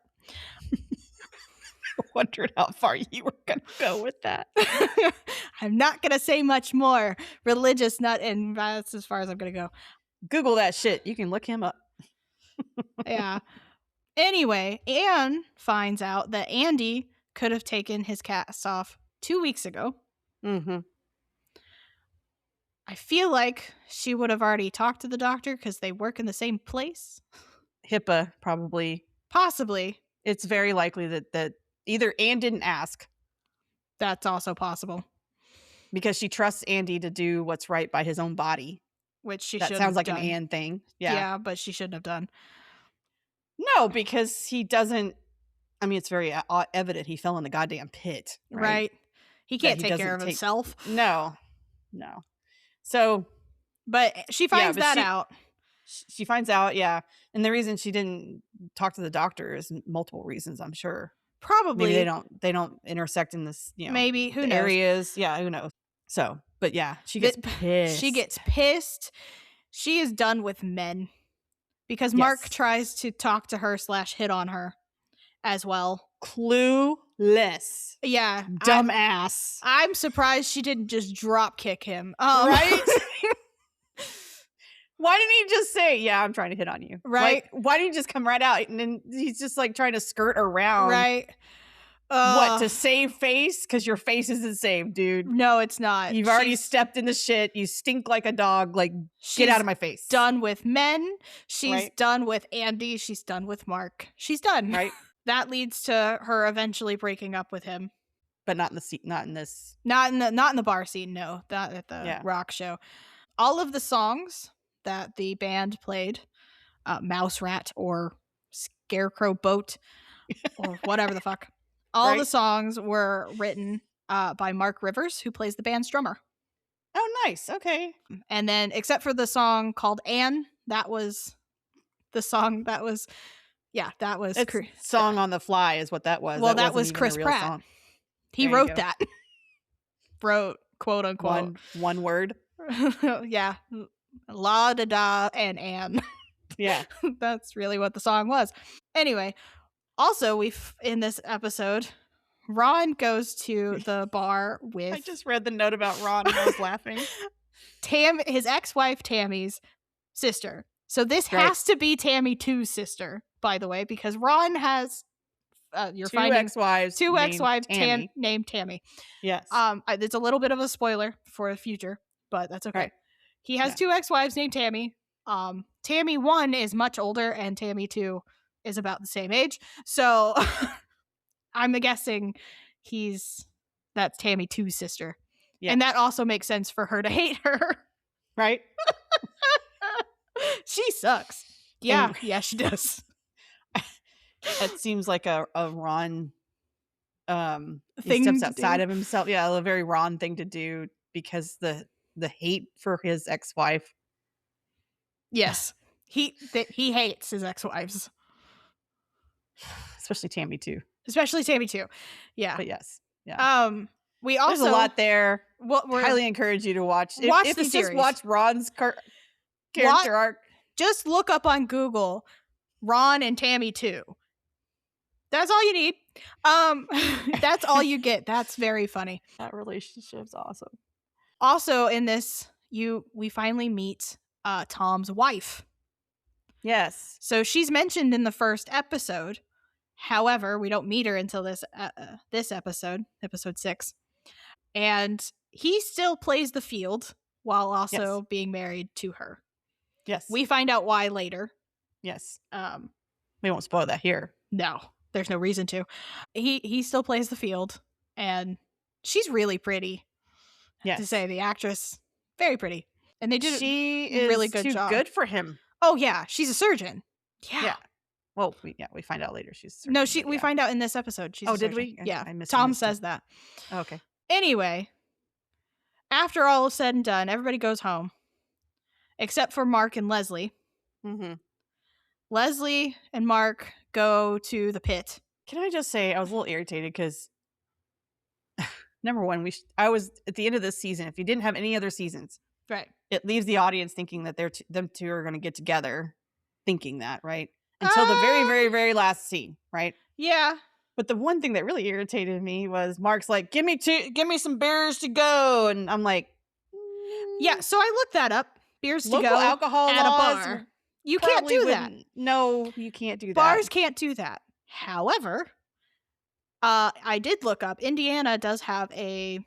[SPEAKER 2] I wondered how far you were going to go with that.
[SPEAKER 1] I'm not going to say much more. Religious nut, and that's as far as I'm going to go.
[SPEAKER 2] Google that shit. You can look him up.
[SPEAKER 1] Yeah. Anyway, Anne finds out that Andy could have taken his cast off 2 weeks ago.
[SPEAKER 2] Mm-hmm.
[SPEAKER 1] I feel like she would have already talked to the doctor because they work in the same place.
[SPEAKER 2] HIPAA, probably.
[SPEAKER 1] Possibly.
[SPEAKER 2] It's very likely that either Anne didn't ask.
[SPEAKER 1] That's also possible.
[SPEAKER 2] Because she trusts Andy to do what's right by his own body.
[SPEAKER 1] Which she shouldn't have
[SPEAKER 2] done. That sounds like
[SPEAKER 1] an
[SPEAKER 2] Anne thing.
[SPEAKER 1] Yeah, but she shouldn't have done.
[SPEAKER 2] No, because he doesn't. I mean, it's very evident he fell in the goddamn pit.
[SPEAKER 1] Right. He can't take care of himself.
[SPEAKER 2] No. So.
[SPEAKER 1] But she finds out.
[SPEAKER 2] She finds out, yeah. And the reason she didn't talk to the doctor is multiple reasons, I'm sure.
[SPEAKER 1] Probably.
[SPEAKER 2] Maybe they don't intersect in this,
[SPEAKER 1] maybe, who knows?
[SPEAKER 2] Areas. Yeah, who knows? So, but yeah, she gets pissed.
[SPEAKER 1] She gets pissed. She is done with men. Because Mark tries to talk to her / hit on her as well.
[SPEAKER 2] Clueless.
[SPEAKER 1] Yeah.
[SPEAKER 2] Dumbass.
[SPEAKER 1] I'm surprised she didn't just drop kick him.
[SPEAKER 2] Right? Why didn't he just say, yeah, I'm trying to hit on you?
[SPEAKER 1] Right.
[SPEAKER 2] Like, why didn't he just come right out? And then he's just like trying to skirt around.
[SPEAKER 1] Right.
[SPEAKER 2] What, to save face? Because your face isn't saved, dude.
[SPEAKER 1] No, it's not.
[SPEAKER 2] You've already stepped in the shit. You stink like a dog. Like, get out of my face.
[SPEAKER 1] Done with men. She's done with Andy. She's done with Mark. She's done.
[SPEAKER 2] Right.
[SPEAKER 1] That leads to her eventually breaking up with him.
[SPEAKER 2] But not in the not in this.
[SPEAKER 1] Not in the bar scene, no. Not at the rock show. All of the songs that the band played, Mouse Rat or Scarecrow Boat or whatever the fuck. All the songs were written by Mark Rivers, who plays the band's drummer.
[SPEAKER 2] Oh, nice. Okay.
[SPEAKER 1] And then, except for the song called Anne, that was the song that was, that was...
[SPEAKER 2] Song on the fly is what that was.
[SPEAKER 1] Well, that was Chris Pratt. Song. He wrote that. Wrote, quote unquote.
[SPEAKER 2] One word.
[SPEAKER 1] Yeah. La da da and Anne.
[SPEAKER 2] Yeah.
[SPEAKER 1] That's really what the song was. Anyway, also in this episode, Ron goes to the bar with...
[SPEAKER 2] I just read the note about Ron and I was laughing.
[SPEAKER 1] His ex-wife Tammy's sister. So this has to be Tammy 2's sister, by the way, because Ron has
[SPEAKER 2] two ex-wives
[SPEAKER 1] named Tammy.
[SPEAKER 2] Yes.
[SPEAKER 1] It's a little bit of a spoiler for the future, but that's okay. Right. He has two ex-wives named Tammy. Tammy 1 is much older and Tammy 2 is about the same age. So I'm guessing that's Tammy 2's sister. Yeah. And that also makes sense for her to hate her.
[SPEAKER 2] Right?
[SPEAKER 1] She sucks. Yeah. Yeah, she does.
[SPEAKER 2] It seems like a Ron he steps outside of himself. Yeah, a very Ron thing to do because the hate for his ex-wife.
[SPEAKER 1] Yes. He hates his ex-wives.
[SPEAKER 2] Especially Tammy 2.
[SPEAKER 1] Yeah.
[SPEAKER 2] But yes. Yeah.
[SPEAKER 1] We also...
[SPEAKER 2] There's a lot there. Highly encourage you to watch. If
[SPEAKER 1] the
[SPEAKER 2] you
[SPEAKER 1] series.
[SPEAKER 2] Just watch Ron's character arc.
[SPEAKER 1] Just look up on Google Ron and Tammy 2. That's all you need. That's all you get. That's very funny.
[SPEAKER 2] That relationship's awesome.
[SPEAKER 1] Also in this, we finally meet Tom's wife.
[SPEAKER 2] Yes.
[SPEAKER 1] So she's mentioned in the first episode. However, we don't meet her until this episode 6. And he still plays the field while also being married to her.
[SPEAKER 2] Yes.
[SPEAKER 1] We find out why later.
[SPEAKER 2] Yes. We won't spoil that here.
[SPEAKER 1] No, there's no reason to. He still plays the field, and she's really pretty.
[SPEAKER 2] Yes.
[SPEAKER 1] To say the actress, very pretty. And they did
[SPEAKER 2] a really good job. Good for him.
[SPEAKER 1] Oh, yeah. She's a surgeon. Yeah.
[SPEAKER 2] Well, we find out later she's a surgeon.
[SPEAKER 1] No, we find out in this episode she's a surgeon.
[SPEAKER 2] Did we?
[SPEAKER 1] Yeah. Tom says that.
[SPEAKER 2] Oh, okay.
[SPEAKER 1] Anyway, after all is said and done, everybody goes home. Except for Mark and Leslie.
[SPEAKER 2] Mm-hmm.
[SPEAKER 1] Leslie and Mark go to the pit.
[SPEAKER 2] Can I just say, I was a little irritated because, number one, I was at the end of this season. If you didn't have any other seasons,
[SPEAKER 1] right,
[SPEAKER 2] it leaves the audience thinking that them two are going to get together, thinking that, right? Until the very, very, very last scene, right?
[SPEAKER 1] Yeah.
[SPEAKER 2] But the one thing that really irritated me was Mark's like, give me some beers to go. And I'm like,
[SPEAKER 1] yeah, so I looked that up. Beers to
[SPEAKER 2] local
[SPEAKER 1] go
[SPEAKER 2] alcohol
[SPEAKER 1] at
[SPEAKER 2] laws,
[SPEAKER 1] a bar. You can't do that.
[SPEAKER 2] No, you can't do that.
[SPEAKER 1] Bars can't do that. However, I did look up. Indiana does have a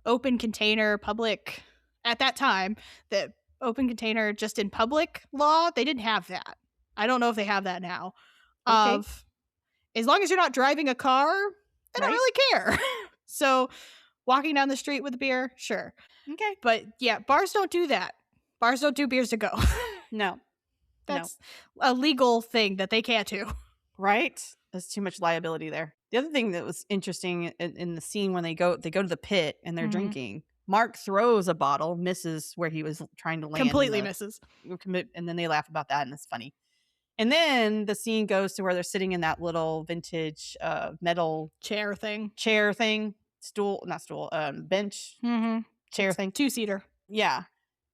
[SPEAKER 1] open container public, at that time, the open container just in public law, they didn't have that. I don't know if they have that now.
[SPEAKER 2] Okay.
[SPEAKER 1] As long as you're not driving a car, they don't really care. So walking down the street with a beer, sure.
[SPEAKER 2] Okay.
[SPEAKER 1] But yeah, bars don't do that. Bars don't do beers to go.
[SPEAKER 2] No.
[SPEAKER 1] That's a legal thing that they can't do.
[SPEAKER 2] Right? There's too much liability there. The other thing that was interesting in the scene when they go to the pit and they're drinking, Mark throws a bottle, misses where he was trying to land.
[SPEAKER 1] Completely misses.
[SPEAKER 2] And then they laugh about that, and it's funny. And then the scene goes to where they're sitting in that little vintage metal
[SPEAKER 1] chair thing,
[SPEAKER 2] bench, chair thing,
[SPEAKER 1] 2-seater.
[SPEAKER 2] Yeah.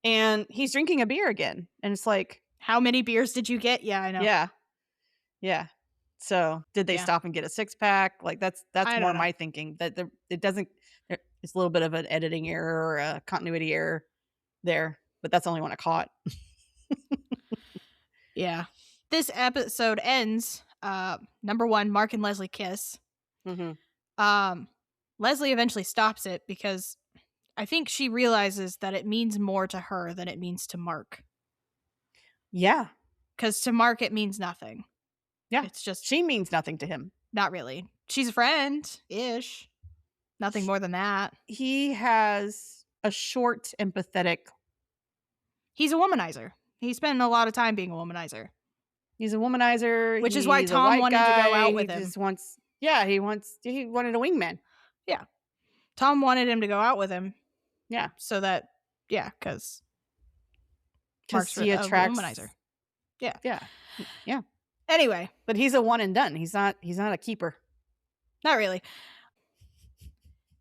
[SPEAKER 2] And he's drinking a beer again. And it's like,
[SPEAKER 1] how many beers did you get? Yeah, I know.
[SPEAKER 2] Yeah. So did they stop and get a 6-pack? Like that's more my thinking, that it doesn't, it's a little bit of an editing error or a continuity error there, but that's the only one I caught.
[SPEAKER 1] Yeah. This episode ends, number one, Mark and Leslie kiss. Mm-hmm. Leslie eventually stops it because I think she realizes that it means more to her than it means to Mark.
[SPEAKER 2] Yeah.
[SPEAKER 1] Because to Mark, it means nothing.
[SPEAKER 2] Yeah.
[SPEAKER 1] It's just...
[SPEAKER 2] she means nothing to him.
[SPEAKER 1] Not really. She's a friend-ish. Nothing more than that.
[SPEAKER 2] He has a short, empathetic...
[SPEAKER 1] He's a womanizer. He spent a lot of time being a womanizer.
[SPEAKER 2] He's a womanizer.
[SPEAKER 1] Which is why Tom wanted to go out with him.
[SPEAKER 2] He wanted a wingman.
[SPEAKER 1] Yeah. Tom wanted him to go out with him.
[SPEAKER 2] Yeah.
[SPEAKER 1] So that, because
[SPEAKER 2] he attracts...
[SPEAKER 1] a womanizer. Yeah.
[SPEAKER 2] Yeah. Yeah.
[SPEAKER 1] Anyway.
[SPEAKER 2] But he's a one and done. He's not a keeper.
[SPEAKER 1] Not really.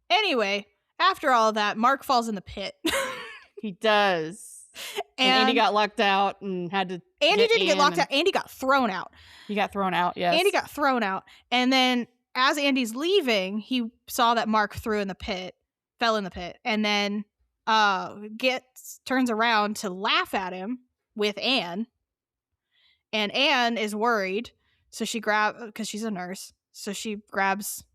[SPEAKER 1] Anyway, after all that, Mark falls in the pit.
[SPEAKER 2] He does. And Andy got locked out and had to...
[SPEAKER 1] Andy didn't get locked out. Andy got thrown out.
[SPEAKER 2] He got thrown out, yes.
[SPEAKER 1] Andy got thrown out. And then as Andy's leaving, he saw that Mark fell in the pit, and then turns around to laugh at him with Anne. And Anne is worried, so she because she's a nurse, so she grabs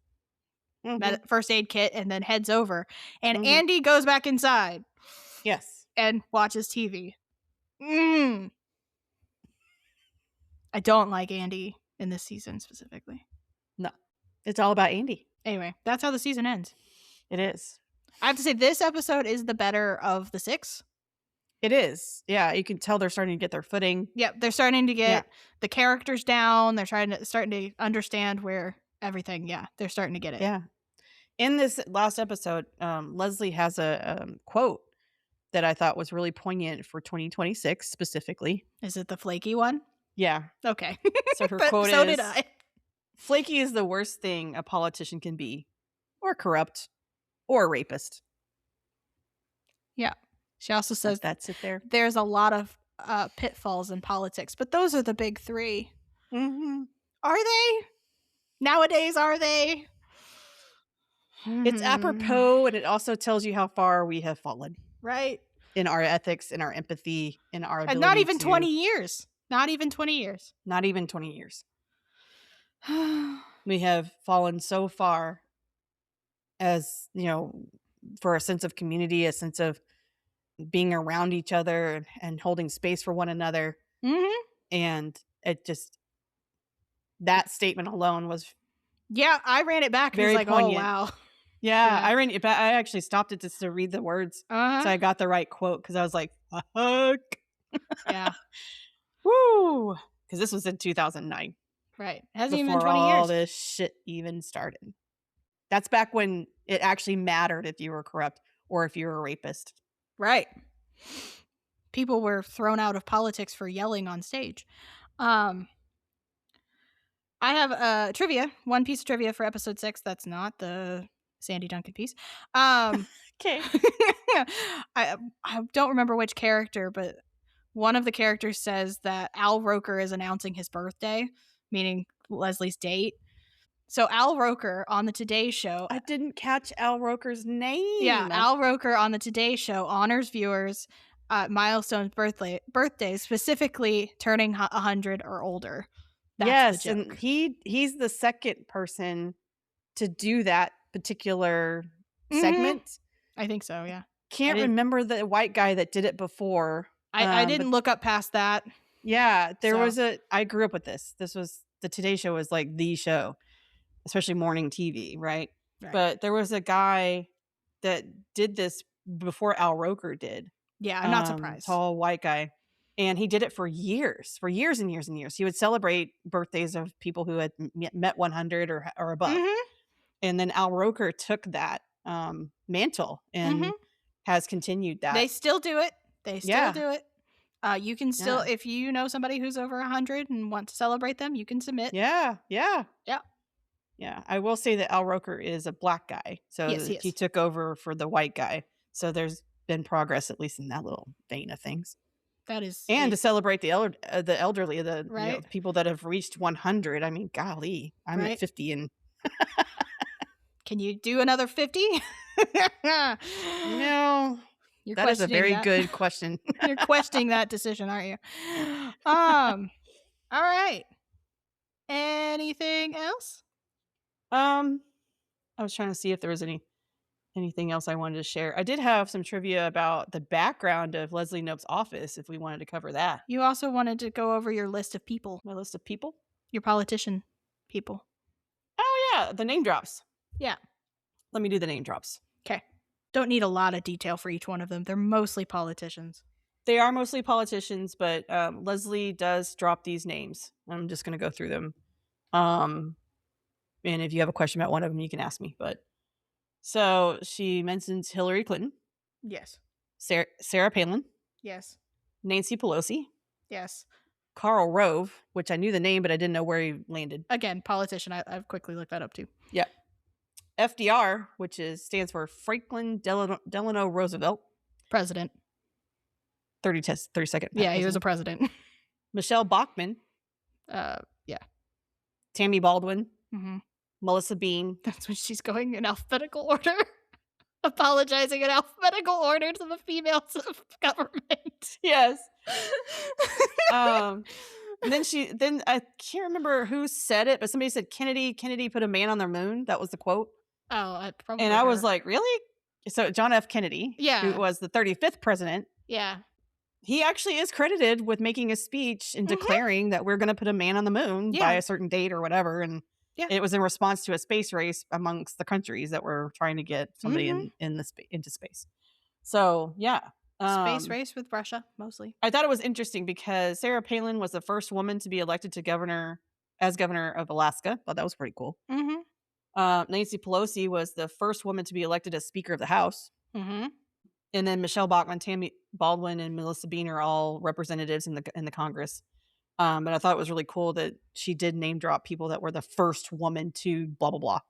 [SPEAKER 1] first aid kit and then heads over. And Andy goes back inside.
[SPEAKER 2] Yes.
[SPEAKER 1] And watches TV. I don't like Andy in this season specifically.
[SPEAKER 2] No. It's all about Andy.
[SPEAKER 1] Anyway, that's how the season ends.
[SPEAKER 2] It is.
[SPEAKER 1] I have to say, this episode is the better of the 6.
[SPEAKER 2] It is. Yeah, you can tell they're starting to get their footing.
[SPEAKER 1] Yep, they're starting to get the characters down. They're starting to understand where everything, they're starting to get it.
[SPEAKER 2] Yeah. In this last episode, Leslie has a quote that I thought was really poignant for 2026 specifically.
[SPEAKER 1] Is it the flaky one?
[SPEAKER 2] Yeah.
[SPEAKER 1] Okay.
[SPEAKER 2] So her quote is...
[SPEAKER 1] So did I.
[SPEAKER 2] Flaky is the worst thing a politician can be, or corrupt, or a rapist.
[SPEAKER 1] Yeah. She also says
[SPEAKER 2] that's it there.
[SPEAKER 1] There's a lot of pitfalls in politics, but those are the big 3.
[SPEAKER 2] Mm-hmm.
[SPEAKER 1] Are they? Nowadays, are they?
[SPEAKER 2] It's apropos, and it also tells you how far we have fallen.
[SPEAKER 1] Right.
[SPEAKER 2] In our ethics, in our empathy, in our ability.
[SPEAKER 1] And not even 20 years. Not even 20 years.
[SPEAKER 2] Not even 20 years. We have fallen so far as, for a sense of community, a sense of being around each other and holding space for one another.
[SPEAKER 1] Mm-hmm.
[SPEAKER 2] And it just, that statement alone was
[SPEAKER 1] I ran it back and was like, poignant. Oh, wow.
[SPEAKER 2] Yeah, I ran it back. I actually stopped it just to read the words. So I got the right quote because I was like, fuck.
[SPEAKER 1] Yeah.
[SPEAKER 2] Woo. Because this was in 2009.
[SPEAKER 1] Right. It hasn't even been 20 years.
[SPEAKER 2] All this shit even started. That's back when it actually mattered if you were corrupt or if you were a rapist.
[SPEAKER 1] Right. People were thrown out of politics for yelling on stage. I have trivia. One piece of trivia for episode 6. That's not the Sandy Duncan piece.
[SPEAKER 2] Okay.
[SPEAKER 1] I don't remember which character, but one of the characters says that Al Roker is announcing his birthday, meaning Leslie's date. So Al Roker on the Today Show.
[SPEAKER 2] I didn't catch Al Roker's name.
[SPEAKER 1] Yeah, Al Roker on the Today Show honors viewers milestones birthdays, specifically turning 100 or older. That's the joke.
[SPEAKER 2] And he's the second person to do that particular segment.
[SPEAKER 1] I think so, yeah.
[SPEAKER 2] Can't remember the white guy that did it before.
[SPEAKER 1] I didn't look up past that.
[SPEAKER 2] Yeah, there was I grew up with this. This was, the Today Show was like the show, especially morning TV, right? But there was a guy that did this before Al Roker did.
[SPEAKER 1] Yeah, I'm not surprised.
[SPEAKER 2] Tall white guy. And he did it for years and years and years. He would celebrate birthdays of people who had met 100 or above. Mm-hmm. And then Al Roker took that mantle and has continued that.
[SPEAKER 1] They still do it. Do it. You can still, if you know somebody who's over 100 and want to celebrate them, you can submit.
[SPEAKER 2] Yeah.
[SPEAKER 1] Yeah.
[SPEAKER 2] I will say that Al Roker is a black guy. So he took over for the white guy. So there's been progress, at least in that little vein of things.
[SPEAKER 1] That is,
[SPEAKER 2] and to celebrate the elderly, the people that have reached 100. I mean, golly, I'm at 50 and
[SPEAKER 1] can you do another 50?
[SPEAKER 2] No, that is a very good question.
[SPEAKER 1] You're questioning that decision, aren't you? All right. Anything else?
[SPEAKER 2] I was trying to see if there was anything else I wanted to share. I did have some trivia about the background of Leslie Knope's office, if we wanted to cover that.
[SPEAKER 1] You also wanted to go over your list of people.
[SPEAKER 2] My list of people?
[SPEAKER 1] Your politician people.
[SPEAKER 2] Oh, yeah. The name drops.
[SPEAKER 1] Yeah.
[SPEAKER 2] Let me do the name drops.
[SPEAKER 1] Okay. Don't need a lot of detail for each one of them. They're mostly politicians.
[SPEAKER 2] They are mostly politicians, but Leslie does drop these names. I'm just going to go through them. And if you have a question about one of them, you can ask me. But so she mentions Hillary Clinton.
[SPEAKER 1] Yes.
[SPEAKER 2] Sarah Palin.
[SPEAKER 1] Yes.
[SPEAKER 2] Nancy Pelosi.
[SPEAKER 1] Yes.
[SPEAKER 2] Karl Rove, which I knew the name, but I didn't know where he landed.
[SPEAKER 1] Again, politician. I've quickly looked that up too.
[SPEAKER 2] Yeah. FDR, which stands for Franklin Delano Roosevelt.
[SPEAKER 1] President.
[SPEAKER 2] 30 second.
[SPEAKER 1] Yeah, he was a president.
[SPEAKER 2] Michelle Bachmann.
[SPEAKER 1] Yeah.
[SPEAKER 2] Tammy Baldwin.
[SPEAKER 1] Mm-hmm.
[SPEAKER 2] Melissa Bean.
[SPEAKER 1] That's when she's going in alphabetical order. Apologizing in alphabetical order to the females of government.
[SPEAKER 2] Yes. And then I can't remember who said it, but somebody said Kennedy put a man on the moon. That was the quote.
[SPEAKER 1] Oh, probably.
[SPEAKER 2] And I was like, really? So John F. Kennedy, who was the 35th president.
[SPEAKER 1] Yeah.
[SPEAKER 2] He actually is credited with making a speech and declaring that we're going to put a man on the moon by a certain date or whatever. And it was in response to a space race amongst the countries that were trying to get somebody into space. So, yeah.
[SPEAKER 1] Space race with Russia, mostly.
[SPEAKER 2] I thought it was interesting because Sarah Palin was the first woman to be elected to as governor of Alaska. Thought that was pretty cool.
[SPEAKER 1] Mm-hmm.
[SPEAKER 2] Nancy Pelosi was the first woman to be elected as Speaker of the House.
[SPEAKER 1] Mm-hmm.
[SPEAKER 2] And then Michelle Bachmann, Tammy Baldwin, and Melissa Bean are all representatives in the Congress. But I thought it was really cool that she did name drop people that were the first woman to blah, blah, blah.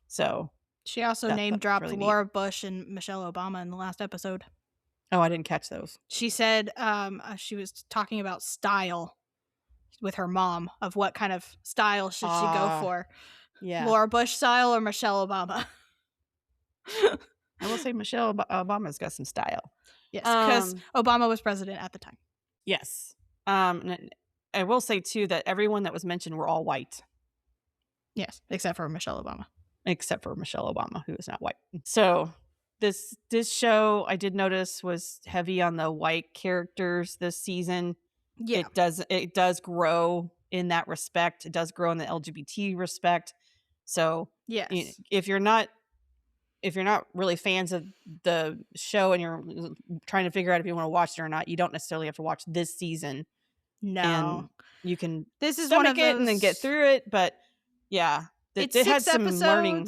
[SPEAKER 2] So
[SPEAKER 1] she also name dropped really Laura Bush and Michelle Obama in the last episode.
[SPEAKER 2] Oh, I didn't catch those.
[SPEAKER 1] She said she was talking about style with her mom of what kind of style should she go for.
[SPEAKER 2] Yeah.
[SPEAKER 1] Laura Bush style or Michelle Obama?
[SPEAKER 2] I will say Michelle Obama's got some style.
[SPEAKER 1] Yes, because Obama was president at the time.
[SPEAKER 2] Yes. I will say, too, that everyone that was mentioned were all white.
[SPEAKER 1] Yes, except for Michelle Obama.
[SPEAKER 2] Except for Michelle Obama, who is not white. So, This show, I did notice, was heavy on the white characters this season.
[SPEAKER 1] Yeah.
[SPEAKER 2] It does grow in that respect. It does grow in the LGBT respect. So
[SPEAKER 1] yes,
[SPEAKER 2] if you're not really fans of the show and you're trying to figure out if you want to watch it or not, you don't necessarily have to watch this season.
[SPEAKER 1] No,
[SPEAKER 2] and you can
[SPEAKER 1] this is one of
[SPEAKER 2] it and then get through it. But yeah,
[SPEAKER 1] it
[SPEAKER 2] had some
[SPEAKER 1] episodes.
[SPEAKER 2] learning.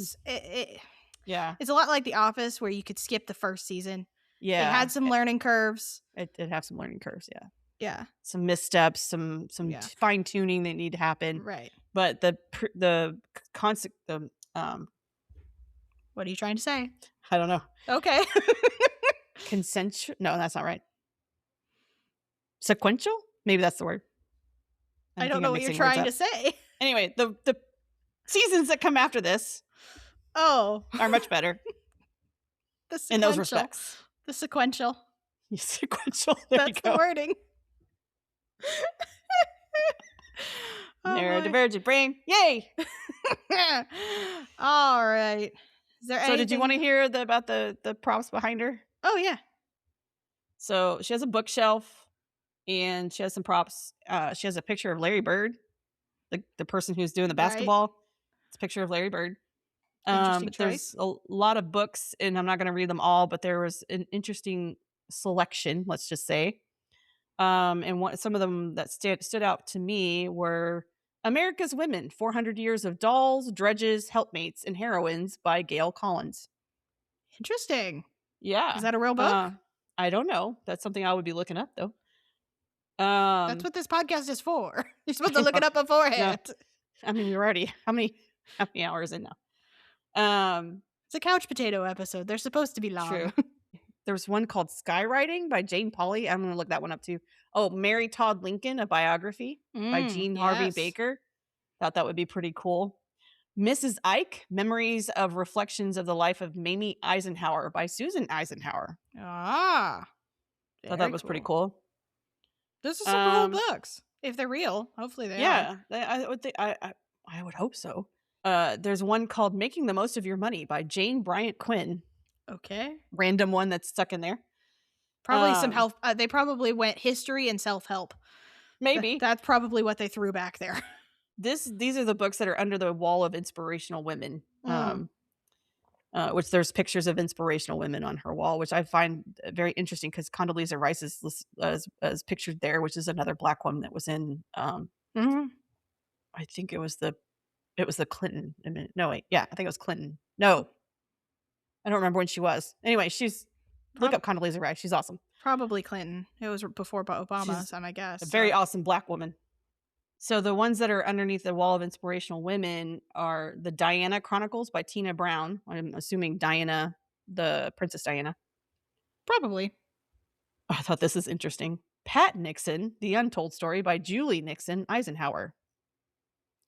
[SPEAKER 1] Yeah, it's a lot like The Office, where you could skip the first season.
[SPEAKER 2] Yeah,
[SPEAKER 1] it had some learning curves.
[SPEAKER 2] It had some learning curves.
[SPEAKER 1] Yeah,
[SPEAKER 2] some missteps, some fine tuning that need to happen.
[SPEAKER 1] Right,
[SPEAKER 2] but the concept,
[SPEAKER 1] what are you trying to say?
[SPEAKER 2] I don't know.
[SPEAKER 1] Okay.
[SPEAKER 2] Consensual? No, that's not right. Sequential? Maybe that's the word.
[SPEAKER 1] I don't know what you're trying to say.
[SPEAKER 2] Anyway, the seasons that come after this are much better. In those respects.
[SPEAKER 1] The sequential.
[SPEAKER 2] Sequential.
[SPEAKER 1] That's the wording.
[SPEAKER 2] Neurodivergent brain. Yay!
[SPEAKER 1] All right. Is there anything...
[SPEAKER 2] did you want to hear about the props behind her?
[SPEAKER 1] Oh, yeah.
[SPEAKER 2] So she has a bookshelf and she has some props. She has a picture of Larry Bird, the person who's doing the basketball. Right. It's a picture of Larry Bird. But there's a lot of books, and I'm not going to read them all, but there was an interesting selection, let's just say. And some of them that stood out to me were America's Women, 400 Years of Dolls, Drudges, Helpmates, and Heroines by Gail Collins.
[SPEAKER 1] Interesting.
[SPEAKER 2] Yeah.
[SPEAKER 1] Is that a real book?
[SPEAKER 2] I don't know. That's something I would be looking up, though.
[SPEAKER 1] That's what this podcast is for. You're supposed to look it up beforehand.
[SPEAKER 2] No. I mean, we're already how many hours in now?
[SPEAKER 1] It's a couch potato episode. They're supposed to be long.
[SPEAKER 2] True. There's one called Skywriting by Jane Pauley. I'm going to look that one up too. Oh, Mary Todd Lincoln, a biography by Jean Harvey Baker. Thought that would be pretty cool. Mrs. Ike, Memories of Reflections of the Life of Mamie Eisenhower by Susan Eisenhower.
[SPEAKER 1] Thought
[SPEAKER 2] that was pretty cool.
[SPEAKER 1] This is some cool books. If they're real, hopefully they are.
[SPEAKER 2] Yeah, I would hope so. There's one called Making the Most of Your Money by Jane Bryant Quinn.
[SPEAKER 1] Okay.
[SPEAKER 2] Random one that's stuck in there.
[SPEAKER 1] Probably some help. They probably went history and self-help.
[SPEAKER 2] Maybe.
[SPEAKER 1] That's probably what they threw back there.
[SPEAKER 2] These are the books that are under the wall of inspirational women. Which there's pictures of inspirational women on her wall, which I find very interesting because Condoleezza Rice is as pictured there, which is another Black woman that was in. I think it was the Clinton. No, wait, yeah, I think it was Clinton. No, I don't remember when she was. Anyway, look up Condoleezza Rice. She's awesome.
[SPEAKER 1] Probably Clinton. It was before Obama, so I guess.
[SPEAKER 2] A very awesome Black woman. So the ones that are underneath the wall of inspirational women are the Diana Chronicles by Tina Brown. I'm assuming Diana, the Princess Diana.
[SPEAKER 1] Probably.
[SPEAKER 2] I thought this is interesting. Pat Nixon, The Untold Story by Julie Nixon Eisenhower.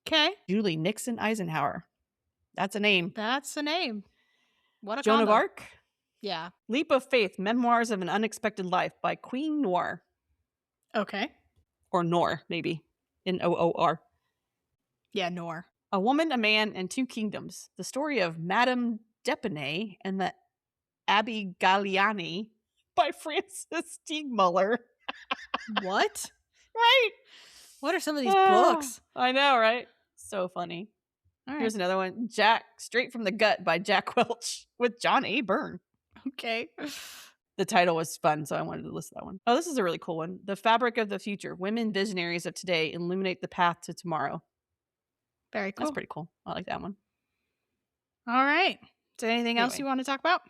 [SPEAKER 1] Okay.
[SPEAKER 2] Julie Nixon Eisenhower. That's a name.
[SPEAKER 1] What a
[SPEAKER 2] Joan
[SPEAKER 1] combo.
[SPEAKER 2] of Arc.
[SPEAKER 1] Yeah.
[SPEAKER 2] Leap of Faith, Memoirs of an Unexpected Life by Queen Noir.
[SPEAKER 1] Okay.
[SPEAKER 2] Or Noor, maybe. Noor.
[SPEAKER 1] Yeah, Noor.
[SPEAKER 2] A Woman, a Man, and Two Kingdoms. The story of Madame d'Epinay and the Abbey Galliani by Francis Steegmuller.
[SPEAKER 1] What?
[SPEAKER 2] Right.
[SPEAKER 1] What are some of these books?
[SPEAKER 2] I know, right? So funny. All right. Here's another one. Jack, Straight from the Gut by Jack Welch with John A. Byrne.
[SPEAKER 1] Okay.
[SPEAKER 2] The title was fun, so I wanted to list that one. Oh, this is a really cool one. The Fabric of the Future. Women Visionaries of Today Illuminate the Path to Tomorrow.
[SPEAKER 1] Very cool.
[SPEAKER 2] That's pretty cool. I like that one.
[SPEAKER 1] All right. Is there anything else you want to talk about?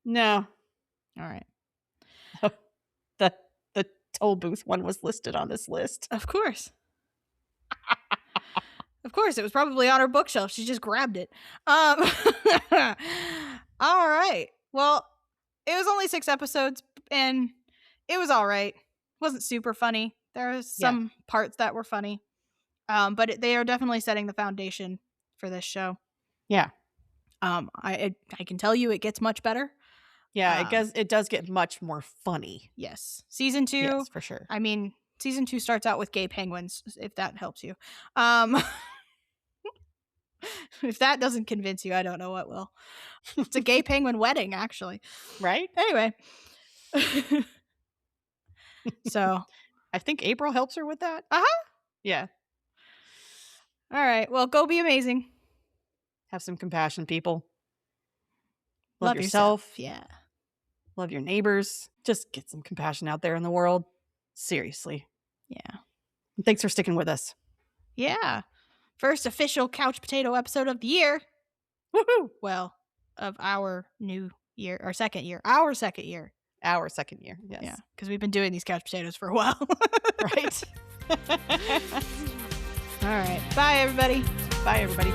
[SPEAKER 2] No.
[SPEAKER 1] All right.
[SPEAKER 2] The toll booth one was listed on this list.
[SPEAKER 1] Of course. Of course. It was probably on her bookshelf. She just grabbed it. All right. Well, it was only 6 episodes, and it was all right. It wasn't super funny. There was some parts that were funny, but they are definitely setting the foundation for this show.
[SPEAKER 2] Yeah.
[SPEAKER 1] I can tell you it gets much better.
[SPEAKER 2] Yeah, it does get much more funny.
[SPEAKER 1] Yes. Season 2.
[SPEAKER 2] Yes, for sure.
[SPEAKER 1] I mean, season 2 starts out with gay penguins, if that helps you. If that doesn't convince you, I don't know what will. It's a gay penguin wedding, actually.
[SPEAKER 2] Right?
[SPEAKER 1] Anyway. So.
[SPEAKER 2] I think April helps her with that.
[SPEAKER 1] Uh-huh.
[SPEAKER 2] Yeah.
[SPEAKER 1] All right. Well, go be amazing.
[SPEAKER 2] Have some compassion, people.
[SPEAKER 1] Love yourself. Yeah.
[SPEAKER 2] Love your neighbors. Just get some compassion out there in the world. Seriously.
[SPEAKER 1] Yeah.
[SPEAKER 2] And thanks for sticking with us.
[SPEAKER 1] Yeah. First official Couch Potato episode of the year.
[SPEAKER 2] Woohoo!
[SPEAKER 1] Well, of our new year, or second year. Our second year.
[SPEAKER 2] Our second year, yes.
[SPEAKER 1] Yeah, because we've been doing these couch potatoes for a while.
[SPEAKER 2] Right.
[SPEAKER 1] All right. Bye, everybody.
[SPEAKER 2] Bye, everybody.